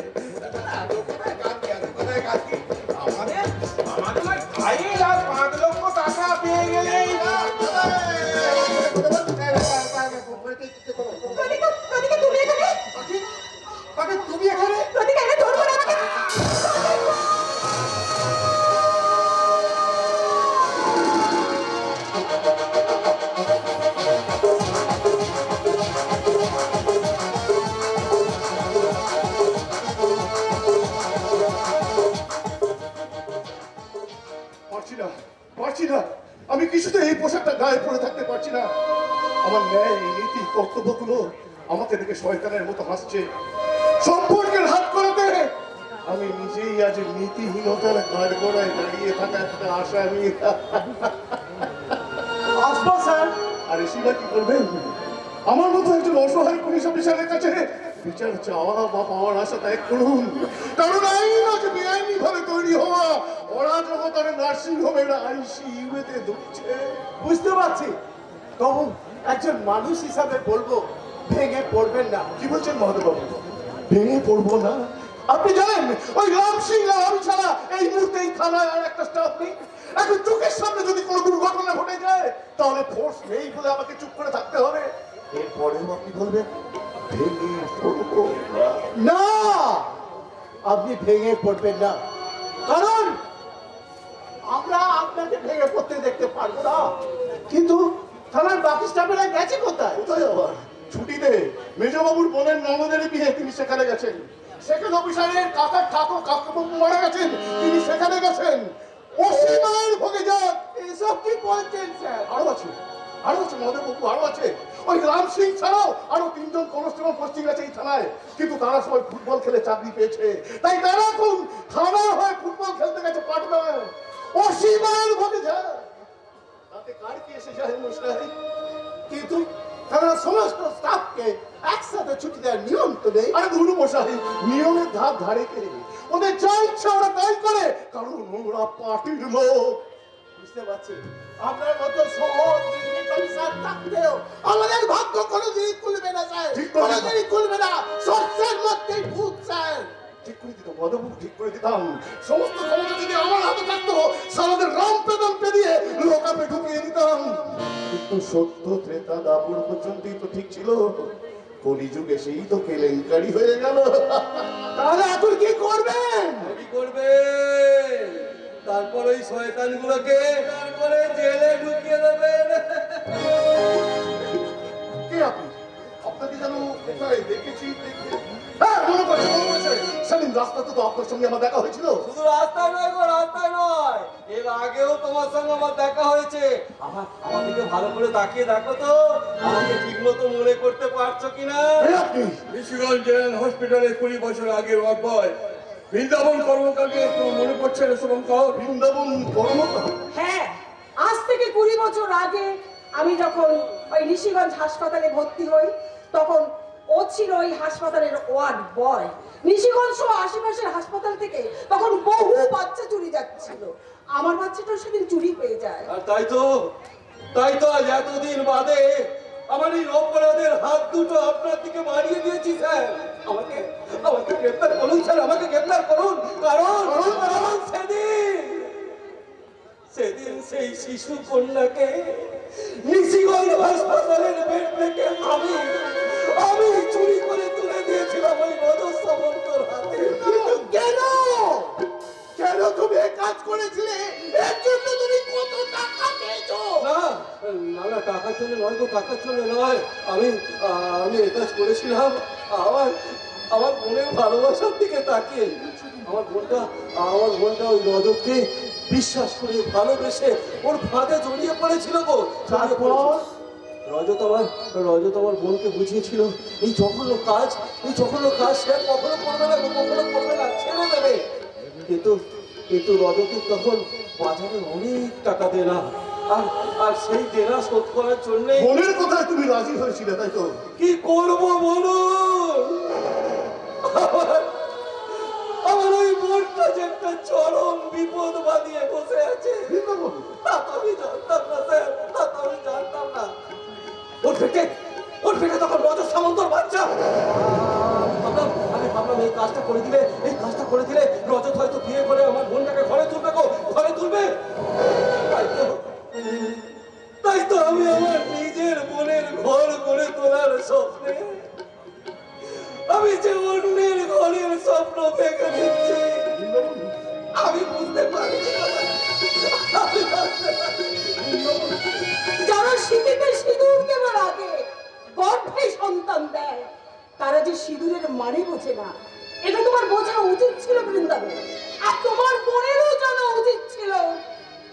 কোথায় কাটছি? আমাদের ওই ভাইয়ের আর 5 লক্ষ টাকা পেয়ে গেলেই না। প্রতিকা, প্রতিকা তুমি এখানে? তুমি এখানে? প্রতিকা এনে ধরবো না আমাকে। পারছি না, আমি কিছুতে এই পোশাকটা গায়ে পরে থাকতে পারছি না। আমার ন্যায় নীতি কর্তব্যগুলো আমাকে দেখে শয়তানের মতো হাসছে। সম্পর্কের হাত করাতে আমি নিজেই আজ নীতিহীনতার কাঠগড়ায় দাঁড়িয়ে থাকা একটা আসামি। আসবো স্যার। আরে শিবা কি করবেন? আমার মতো একজন অসহায় পুলিশ অফিসারের কাছে বিচার চাওয়া বা পাওয়ার আশা ত্যাগ করুন। কারণ আইন আজ বেআইনি ভাবে তৈরি হওয়া অরাজকতার নার্সিং হোমের আইসিইউতে ঢুকছে। বুঝতে পারছি, তখন একজন মানুষ হিসাবে বলবো, ভেঙে পড়বেন না। কি বলছেন মহাদেববাবু? ভেঙে পড়বো না? আপনি জানেন ওই রাম সিং আর আমি ছাড়া এই মুহূর্তে এই থানায় আর একটা স্টাফ নেই। এখন চোখের সামনে যদি কোনো দুর্ঘটনা ঘটে যায়, তাহলে ফোর্স নেই বলে আমাকে চুপ করে থাকতে হবে। এরপরেও আপনি বলবেন ভেঙে পড়বো না, আপনি ভেঙে পড়বেন না, কারণ আমরা আপনাকে ভেঙে পড়তে দেখতে পারবো না। কিন্তু থানার বাকি স্টাফেরা গেছে কোথায়? কোথায় আবার? ছুটিতে মেজবাবুর বোনের ননদের বিয়ে, তিনি সেখানে গেছেন। সেকেন্ড অফিসারের কাকার ঠাকুর কাকাবাবু মারা গেছেন, তিনি সেখানে গেছেন। অসীমের ভোগে যাক। এসব কি বলছেন স্যার? আরো আছে মহাদেববাবু, আরো আছে। ওই রাম সিং ছাড়াও আরো 3 জন কনস্টেবল পোস্টিং আছে এই থানায়, কিন্তু তারা সবাই ফুটবল খেলে চাকরি পেয়েছে। তাই তারা এখন থানার হয়ে ফুটবল খেলতে গেছে পাটনায়। অসীমের ভোগে যাক, তাতে কার কি এসে যায় মশাই? কিন্তু থানার সমস্ত স্টাফকে একসাথে ছুটি দেওয়ার নিয়ম তো নেই। আরে ধুলু মশাই, নিয়মের ধারে কে? ওদের যা ইচ্ছা ওরা তাই করে, কারণ ওরা পার্টির লোক। বুঝতে পারছি, আপনার মতো সহজ অফিসার থাকলেও আমাদের ভাগ্য কোনোদিন খুলবে না স্যার, ঠিক করে না। কোনোদিনই খুলবে না। সত্যের মধ্যেই ভূত স্যার। ঠিক করে দিতাম মহাদেববাবু, ঠিক করে দিতাম। সমস্ত ক্ষমতা যদি আমার হাতে থাকতো, সারাদের রাম পেদল পেরিয়ে লোকাপে ঢুকিয়ে দিতাম। কিন্তু সত্য ত্রেতা দাপুর পর্যন্তই তো ঠিক ছিল, কলিযুগে সেই তো কেলেঙ্কারি হয়ে গেল। তাহলে এখন কি করবেন? কি করবে? তারপর ওই শয়তানগুলোকে তারপরে জেলে ঢুকিয়ে দেবেন। কে আপনি? আপনার আপনাকে যেন কোথায় দেখেছি হ্যাঁ মনে পড়েছে সেদিন রাস্তাতে তো আপনার সঙ্গে আমার দেখা হয়েছিল। শুধু রাস্তায় নয় গো, রাস্তায় নয়, এর আগেও তোমার সঙ্গে আমার দেখা হয়েছে। আমাদেরকে ভালো করে তাকিয়ে দেখো তো, আমাকে ঠিক মতো মনে করতে পারছো কিনা? আপনি ঋষিগঞ্জ জেনারেল হসপিটালে 20 বছর আগের অব্যয় বৃন্দাবন কর্মকারকে একটু মনে পড়ছে না শুভঙ্কর? বৃন্দাবন কর্মকার? হ্যাঁ, আজ থেকে 20 বছর আগে আমি যখন ওই ঋষিগঞ্জ হাসপাতালে ভর্তি হই, তখন ও ছিল ওই হাসপাতালের ওয়ার্ড বয়। ঋষিগঞ্জ সহ আশেপাশের হাসপাতাল থেকে তখন বহু বাচ্চা চুরি যাচ্ছিল। আমার বাচ্চাটাও সেদিন চুরি হয়ে যায়। আর তাই তো আজ এতদিন বাদে আমার এই অপরাধের হাত দুটো আপনার দিকে বাড়িয়ে দিয়েছি স্যার। আমাকে গ্রেফতার করুন স্যার, আমাকে গ্রেফতার করুন। কারণ সেদিন সেই শিশু কন্যাকে নিশিগঞ্জ হাসপাতালের বেড থেকে আমি চুরি করে তুলে দিয়েছিলাম ওই রজত সামন্তর হাতে। কেন কেন তুমি এই কাজ করেছিলে? এর জন্য তুমি কত টাকা পেয়েছো? না টাকার জন্য নয় গো, টাকার জন্য নয়। আমি এই কাজ করেছিলাম আমার বোনের ভালোবাসার দিকে তাকিয়ে। আমার বোনটা ওই রজতকে বিশ্বাস করে ভালোবেসে ওর ফাঁদে জড়িয়ে পড়েছিল গো। রজত আমার বোনকে বুঝিয়েছিল এই জঘন্য কাজ সে কখনো করবে না, ছেড়ে দেবে। কিন্তু রজতের তখন বাজারে অনেক টাকা দেনা, আর সেই দেনা শোধ করার জন্য বোনের কথায় তুমি রাজি হয়েছিলে তাই তো? কি করবো বলুন? আমার ওই বোনটা যে একটা চরম বিপদ বাঁধিয়ে বসে আছে, তা তো আমি জানতাম না স্যার, জানতাম না। ওর পেটে তখন রজত সামন্তর বাচ্চা। আমি ভাবলাম এই কাজটা করে দিলে রজত হয়তো বিয়ে করে আমার বোনটাকে ঘরে তুলবে। তাই তো আমি আমার নিজের বোনের ঘর করে তোলার স্বপ্নে আমি যে অন্যের ঘরের স্বপ্ন ভেঙে দিচ্ছি, আমি বুঝতে পারি। যারা শীতে সিঁদুর দেওয়ার আগে গর্ভে সন্তান দেয়, তারা যে সিঁদুরের মানে বোঝে না, এটা তোমার বোঝা উচিত ছিল বৃন্দাবন। আর তোমার বোনেরও জানা উচিত ছিল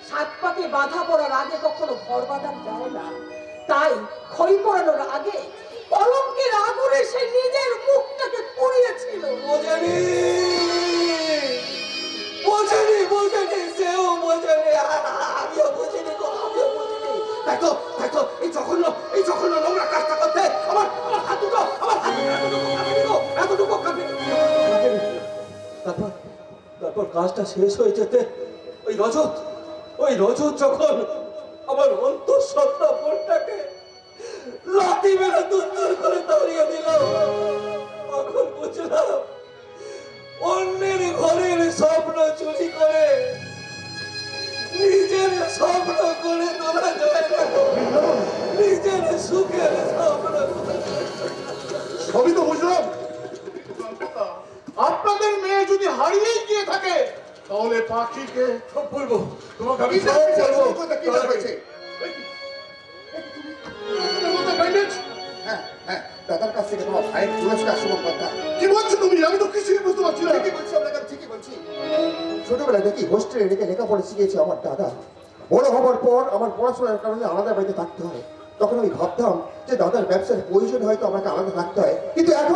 7 পাকে বাধা পড়ার আগে কখনো ঘর বাঁধা যায় না। তাই খই পড়ানোর আগে কলঙ্কের আগুনে সে নিজের মুখটাকে পুড়িয়েছিল। বোঝেনি, সেও বোঝেনি, আমিও বুঝিনি। তাই তো এই জঘন্য নোংরা কাজটা করতে আমার হাত দুটো এতটুকু কাঁপে। তারপর কাজটা শেষ হয়ে যেতে ওই রজত যখন আমার অন্তঃসত্ত্বা বোনটাকে লাথি মেরে দুর্দূর করে দাঁড়িয়ে দিল, তখন বুঝলাম অন্যের ঘরের স্বপ্ন চুরি করে নিজের স্বপ্ন করে তোলা যায় না, নিজের সুখের স্বপ্ন। সবই তো বুঝলাম। আপনাদের মেয়ে যদি হারিয়ে গিয়ে থাকে তাহলে পাখিকে সব বলবো তোমাকে, আমি কিসের সব কিসের বলবো। শুভঙ্কর, কি ব্যাপার হয়েছে? হ্যাঁ, দাদার কাছ থেকে তোমার ভাইয়ের পুরস্কার শুভঙ্কর। কি বলছো তুমি? আমি তো কিছুই বুঝতে পারছি না। ঠিকই বলছি, আপনাকে ঠিকই বলছি। ছোটবেলা থেকে হোস্টেলে রেখে লেখাপড়া শিখিয়েছে আমার দাদা। বড় হবার পর আমার পড়াশোনার কারণে আলাদা বাড়িতে থাকতে হয়। তখন আমি ভাবতাম যে দাদার ব্যবসার প্রয়োজন হয়তো আমাকে আলাদা থাকতে হয়, কিন্তু এখন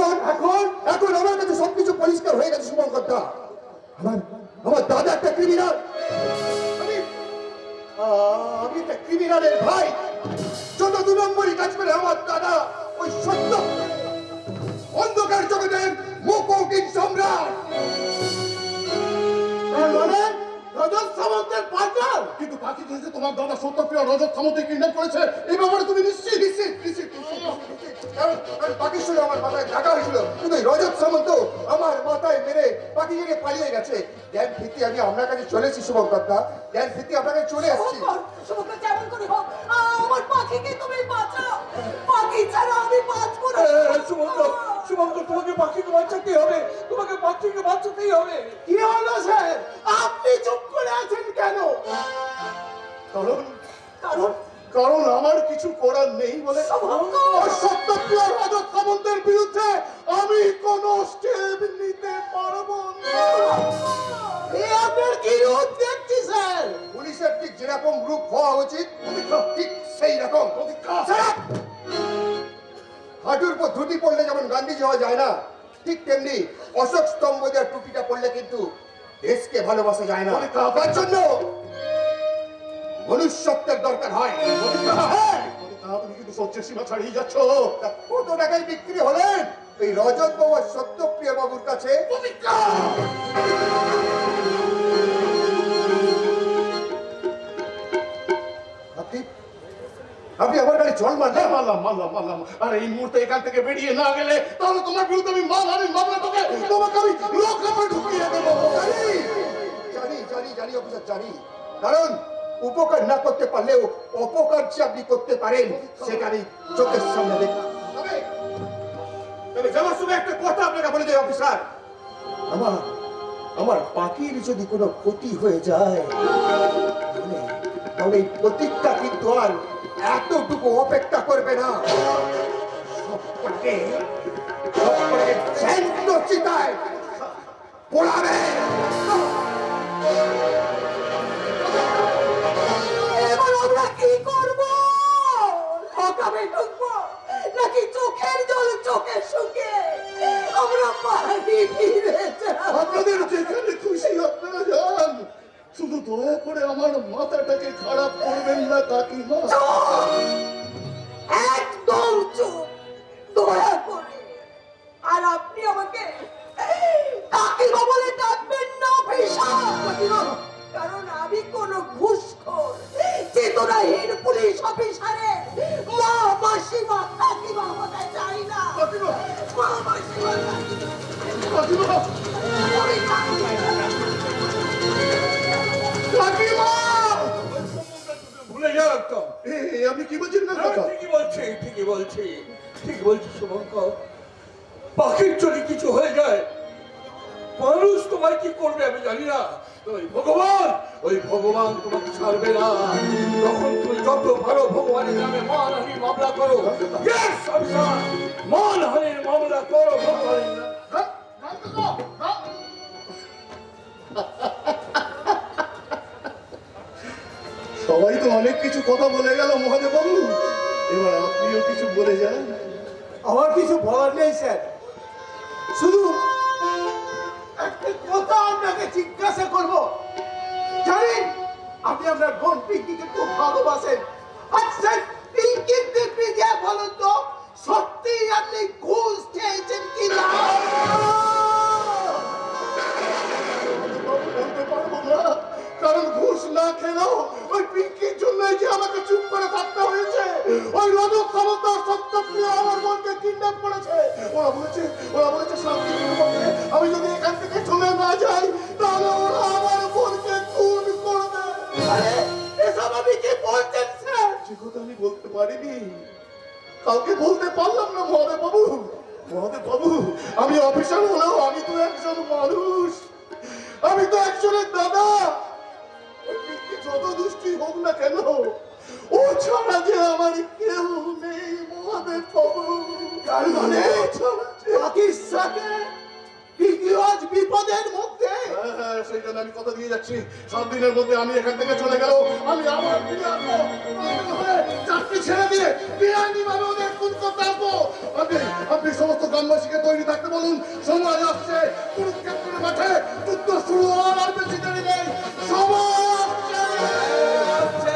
আমার কাছে সবকিছু পরিষ্কার হয়ে গেছে শুভঙ্কর দা। আমার দাদা একটা ক্রিমিনাল, আমি একটা ক্রিমিনালের ভাই। যত 2 নম্বরই কাজ করে আমার দাদা ওই সত্য অন্ধকার জগতের মুখোকিন সম্রাট। রজত সামন্তের পার্টনার। কিন্তু পাখি যেহেতু তোমার দাদা সত্যপ্রিয় রজত সামন্তকে কিডন্যাপ করেছে, এই ব্যাপারে তুমি নিশ্চিত? কারণ পাখির সঙ্গে আমার মাথায় দেখা হয়েছিল, কিন্তু রজত সামন্ত আমার মাথায় মেরে পাখিকে পালিয়ে গেছে। জ্ঞান ফিরতে আমি আপনার কাছে চলেছি শুভঙ্কর দা, জ্ঞান ফিরতে আপনার কাছে চলে আসছি। শুভঙ্কর, যেমন করে হোক আমার পাখিকে তুমি বাঁচাও। পাখি ছাড়া আমি বাঁচবো না। শুভঙ্কর, তোমাকে পাখিকে বাঁচাতেই হবে, কি হলো স্যার? আপনি চুপ করে আছেন কেন? কারণ আমার কিছু করার নেই বলে ওই সত্যপ্রিয় রাজক সামন্তের বিরুদ্ধে আমি কোনো স্টেপ নিতে পারবো না। আপনার কি রূপ দেখছি স্যার? পুলিশের ঠিক যেরকম রূপ হওয়া উচিত ঠিক সেই রকম। হাঁটুর উপর ধুতি পড়লে যেমন গান্ধীজি হওয়া যায় না, ঠিক তেমনি অশোক স্তম্ভ দেওয়ার টুপিটা পড়লে কিন্তু দেশকে ভালোবাসা যায় না। তার জন্য মনুষ্যত্বের দরকার হয়। হ্যাঁ, তুমি কিন্তু সহ্যের সীমা ছাড়িয়ে যাচ্ছ। তা কত টাকায় বিক্রি হলেন এই রজত বাবু আর সত্যপ্রিয় বাবুর কাছে? আপনি আপনি আমার গাড়ি জল মারলেন? মারলাম। আর এই মুহূর্তে এখান থেকে বেরিয়ে না গেলে তাহলে তোমার বিরুদ্ধে আমি মানহানির মামলা ঢোকে তোমাকে আমি লোকাপে ঢুকিয়ে দেবো। জানি অফিসার, জানি। কারণ উপকার না করতে পারলেও অপকার যে আপনি করতে পারেন সেটা আমি চোখের সামনে দেখি। তবে যাওয়ার সময় একটা কথা আপনাকে বলে দেয় অফিসার, আমার পাখির যদি কোনো ক্ষতি হয়ে যায় তাহলে এই প্রতীকটা কিন্তু আর এতটুকু অপেক্ষা করবে না, সবকটাকে জ্যান্ত চিতায় পোড়াবে। এবার আমরা কি করব? লকাপে ঢুকবো নাকি চোখের জল চোখে শুকে আমরা বাড়ি ফিরে যাব? আপনাদের যেখানে খুশি আপনারা যান, শুধু দয়া করে আমার মাথাটাকে খারাপ করবেন না কাকিমা। একদম চুপ, দয়া করে। আর আপনি আমাকে কাকিমা বলে ডাকবেন না অফিসার, কারণ আমি কোনো ঘুষখোর চেতনাহীন পুলিশ অফিসারের মা মাসিমা কাকিমা হতে চাই না। মা মাসিমা কাকিমা, কাকিমা! ভুলে যাও একদম। আপনি কি বলছেন না কথা? ঠিকই বলছি শুভঙ্কর। পাখির যদি কিছু হয়ে যায় মানুষ তোমায় কি করবে আমি জানি না। ওই ভগবান তোমাকে ছাড়বে না। তখন তুমি যত পারো ভগবানের নামে মানহানির মামলা করো। Yes, অফিসার, মানহানির মামলা করো ভগবানের নামে। সবাই তো অনেক কিছু কথা বলে গেল মহাদেব বাবু, এবার আপনিও কিছু বলে যান। আমার কিছু বলার নেই স্যার, শুধু একটা কথা আপনাকে জিজ্ঞাসা করব। জানেন আপনি আপনার বোন পিঙ্কিকে খুব ভালোবাসেন। আচ্ছা পিঙ্কির দিব্যি দিয়ে বলুন তো, সত্যি আপনি ঘুষ খেয়েছেন কিনা? বলতে পারবো না, কারণ ঘুষ না খেলেও ওই পিঙ্কির জন্যই যে আমাকে চুপ করে থাকতে হয়েছে। ওই রজত সামন্ত সত্যপ্রিয় আমার বোনকে কিডন্যাপ করেছে। ওরা বলেছে শান্তির পক্ষে আমি যদি এখান থেকে চলে না যাই তাহলে ওরা আমার বোনকে খুন করবে। আরে এসব আমি কি বলছেন স্যার? সে কথা আমি বলতে পারিনি, কাউকে বলতে পারলাম না মহাদেব বাবু। আমি অফিসার হলেও আমি তো একজন মানুষ, আমি তো একজনের দাদা। ওই পিঙ্কি যত দুষ্টি হোক না কেন, ও ছাড়া যে আমার কেউ নেই মহাদেব বাবু। তার মানে বাকির সাথে পিঙ্কি আজ বিপদের মধ্যে। হ্যাঁ, সেই জন্য আমি কথা দিয়ে যাচ্ছি, 7 দিনের মধ্যে আমি এখান থেকে চলে গেলেও আমি আবার ফিরে আসবো। চাকরি ছেড়ে দিয়ে বেআইনি ভাবে ওদের খুন করতে আসবো। আপনি সমস্ত গ্রামবাসীকে তৈরি থাকতে বলুন, সময় আসছে কুরুক্ষেত্রের মাঠে যুদ্ধ শুরু হওয়ার আর বেশি দেরি নেই। সময় আসছে।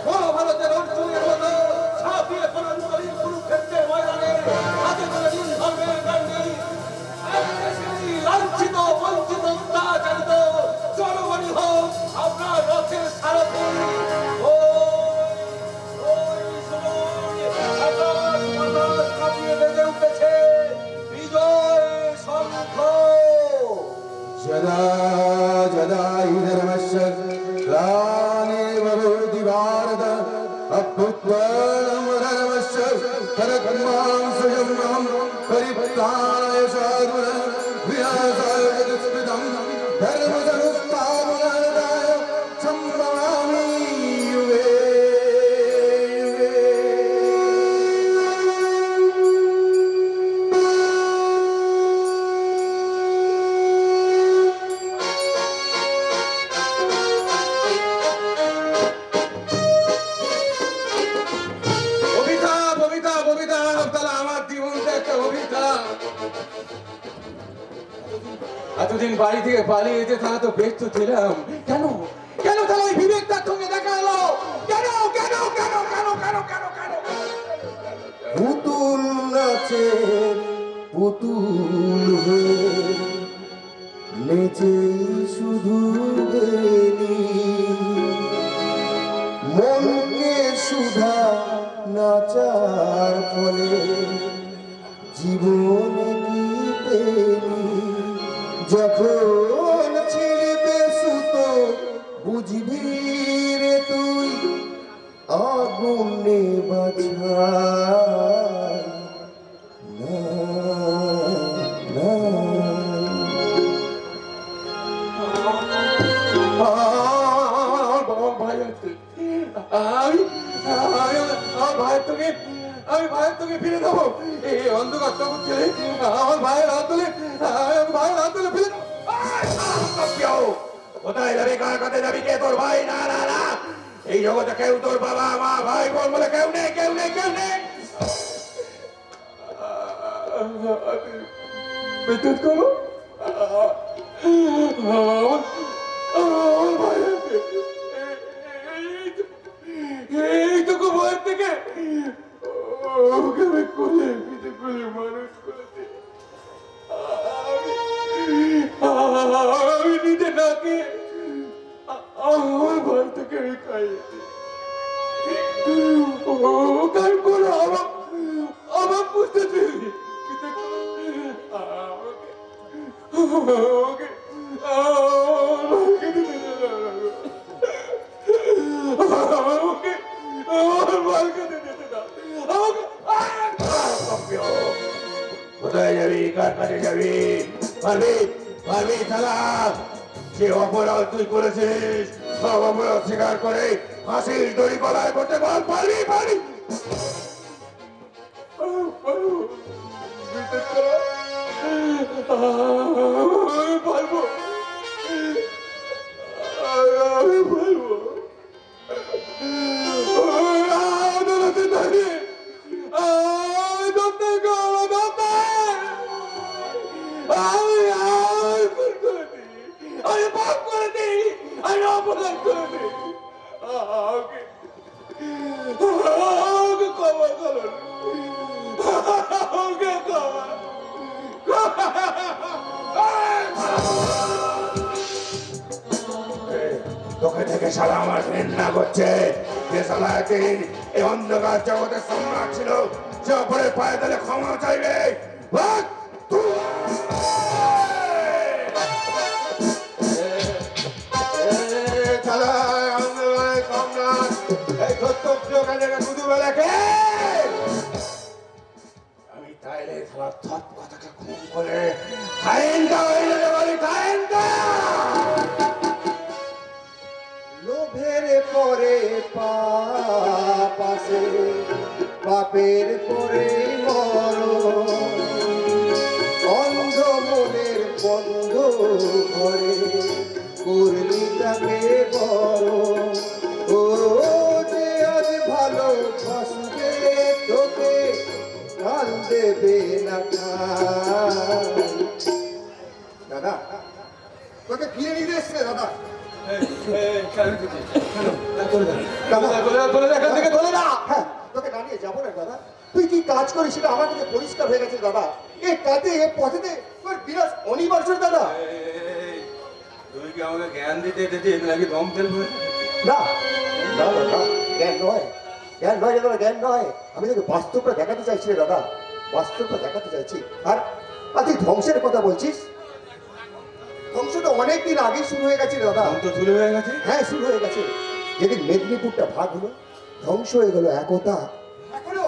মহাভারতের অর্জুনের মতো ছাপিয়ে পড়ান কুরুক্ষেত্রের ময়দানে। धर्मां सुजन्मं परिप्राणाय साधुनां विनाशाय दुष्कृतं धर्मसंस्थापनार्थाय सम्भवामि युगे युगे। ববিতা ববিতা ববিতা তাহলে আমার জীবনটা একটা ববিতা। এতদিন বাড়ি থেকে পালিয়ে যেতে তাহলে তো বেশ তো ছিলাম, কেন কেন তাহলে ওই বিবেক তার সঙ্গে দেখা হলো কেন কেন কেন কেন কেন কেন কেন পুতুল নাচে পুতুল হয়ে নেচে শুধু গেলি মনকে সুধা নাচার ফলে জীবনে কি পেলি যখন ছিড়বে সুতো বুঝবি রে তুই আগুনে বাছাই না না আমি ভাইয়ের তোকে ফিরে দেবো। এই অন্ধকার তখন ছেলে আমার ভাইয়ের হাত তুলে ভাইয়ের হাত তুলে ফিরে দেবো। কোথায় যাবি, কার কাছে যাবি, কে তোর ভাই? না না না, এই জগতে কেউ তোর বাবা মা ভাই বোন বলে কেউ নেই, কেউ নেই, কেউ নেই। বিদ্যুৎ করো আমার ভাই এইটুকু বয়স থেকে ওকে আমি কোলে পিঠে কোলে মানুষ করেছি। আমি নিজে নাকে আমার ভাই থেকে আমি খাইয়েছি। ও কার করে আমার বুঝতে পেরেছি, কিন্তু ওকে আমাকে আমার ভাইকে দিতে দাও। কোথায় যাবি, কার কাছে যাবি? পারবি পারবি শালা? যে অপরাধ তুই করেছিস সব অপরাধ স্বীকার করে ফাঁসির দড়ি গলায় করতে বল। পারবি পারবি পারবো আমি পারবো। আদালতে দাঁড়িয়ে আমি পাপ করে দিই, আমি অপরাধ করে দিই। ক্ষমা করুন, তোকে থেকে শালা আমার ঘৃণা করছে। যে শালা একদিন এই অন্ধকার জগতের সম্রাট ছিল, সে অপরের পায়ে দিলে ক্ষমা চাইবে। ভাগ! আমি তাইলে তোমার থপ কথাকে খুন করে খাইনটা হয়ে যেতে পারি। খাইনটা লোভের পরে পাপ আসে পাপের পরে মরণ অন্ধ মনের বন্ধ ঘরে করলি তাকে বড় ও যে আজ ভালো বাসবে তোকে কাল দেবে না দাদা তোকে ফিরে নিতে এসছে দাদা হ্যাঁ, তোকে দাঁড়িয়ে যাবো না দাদা। তুই কি কাজ করিস সেটা আমার কাছে পরিষ্কার হয়ে গেছে দাদা। এ কাজে এ পথেতে তোর বিরাজ অনিবার্য দাদা। তুই কি আমাকে জ্ঞান দিতে দিতে নাকি দম ফেলবে? না না দাদা, জ্ঞান নয়, জ্ঞান নয় দাদা, জ্ঞান নয়। আমি তোকে বাস্তবটা দেখাতে চাইছি রে দাদা, বাস্তবটা দেখাতে চাইছি। আর তুই ধ্বংসের কথা বলছিস? ধ্বংসটা অনেকদিন আগেই শুরু হয়ে গেছে রে দাদা। তো শুরু হয়ে গেছে। হ্যাঁ শুরু হয়ে গেছে। যেদিন মেদিনীপুরটা ভাগ হলো ধ্বংস হয়ে গেল একতা। এখনো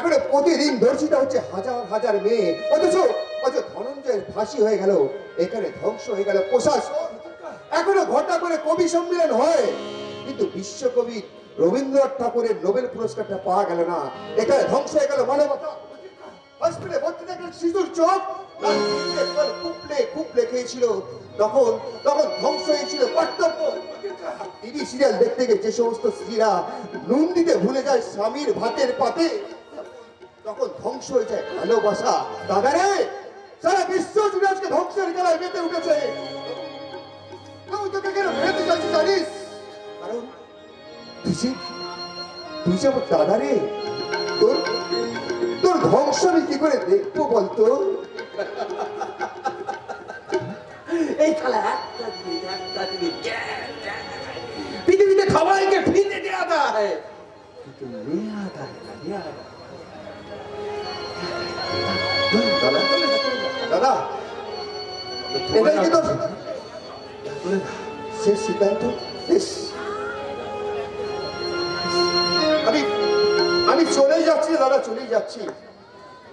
এখন প্রতিদিন ধর্ষিত হচ্ছে হাজার হাজার মেয়ে, অথচ ধনঞ্জয়ের ফাঁসি হয়ে গেল, এখানে ধ্বংস হয়ে গেল প্রশাসন। এখনো ঘটা করে কবি সম্মেলন হয়, কিন্তু বিশ্বকবি রবীন্দ্রনাথ ঠাকুরের নোবেল পুরস্কারটা পাওয়া গেল না। এখানে ধ্বংস হয়ে গেল মানবতা। হসপিটালে ভর্তি থাকলে শিশুর চোখ কুপলে কুপলে খেয়েছিল, তখন ধ্বংস হয়েছিল কর্তব্য। টিভি সিরিয়াল দেখতে গিয়ে যে সমস্ত স্ত্রীরা নুন দিতে ভুলে যায় স্বামীর ভাতের পাতে, তখন ধ্বংস হয়ে যায় ভালোবাসা। দাদারে, সারা বিশ্ব জুড়ে আজকে ধ্বংসের খেলায় মেতে উঠেছে। আমি তোকে কেন ফেরতে চাইছি জানিস? কারণ তুই যে আমার দাদারে, তোর ধ্বংস আমি কি করে দেখবো বলতো? এই খেলা পৃথিবীতে সবাইকে ফিরে দেওয়া দেয়, কিন্তু দাদা, এটাই কি তোর শেষ সিদ্ধান্ত? আমি চলেই যাচ্ছি দাদা, চলেই যাচ্ছি।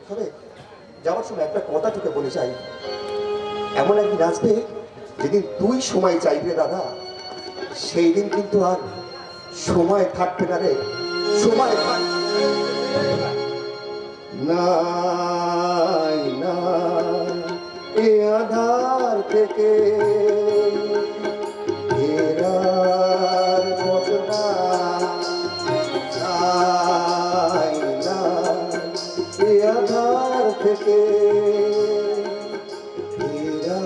তবে যাওয়ার সময় একটা কথা তোকে বলে যাই, এমন একদিন আসবে যেদিন তুই সময় চাইবে দাদা, সেই দিন কিন্তু আর সময় থাকবে না রে, সময় নাই না এ আধার থেকে ফেরার পথ নাই না এ আধার থেকে ফেরার।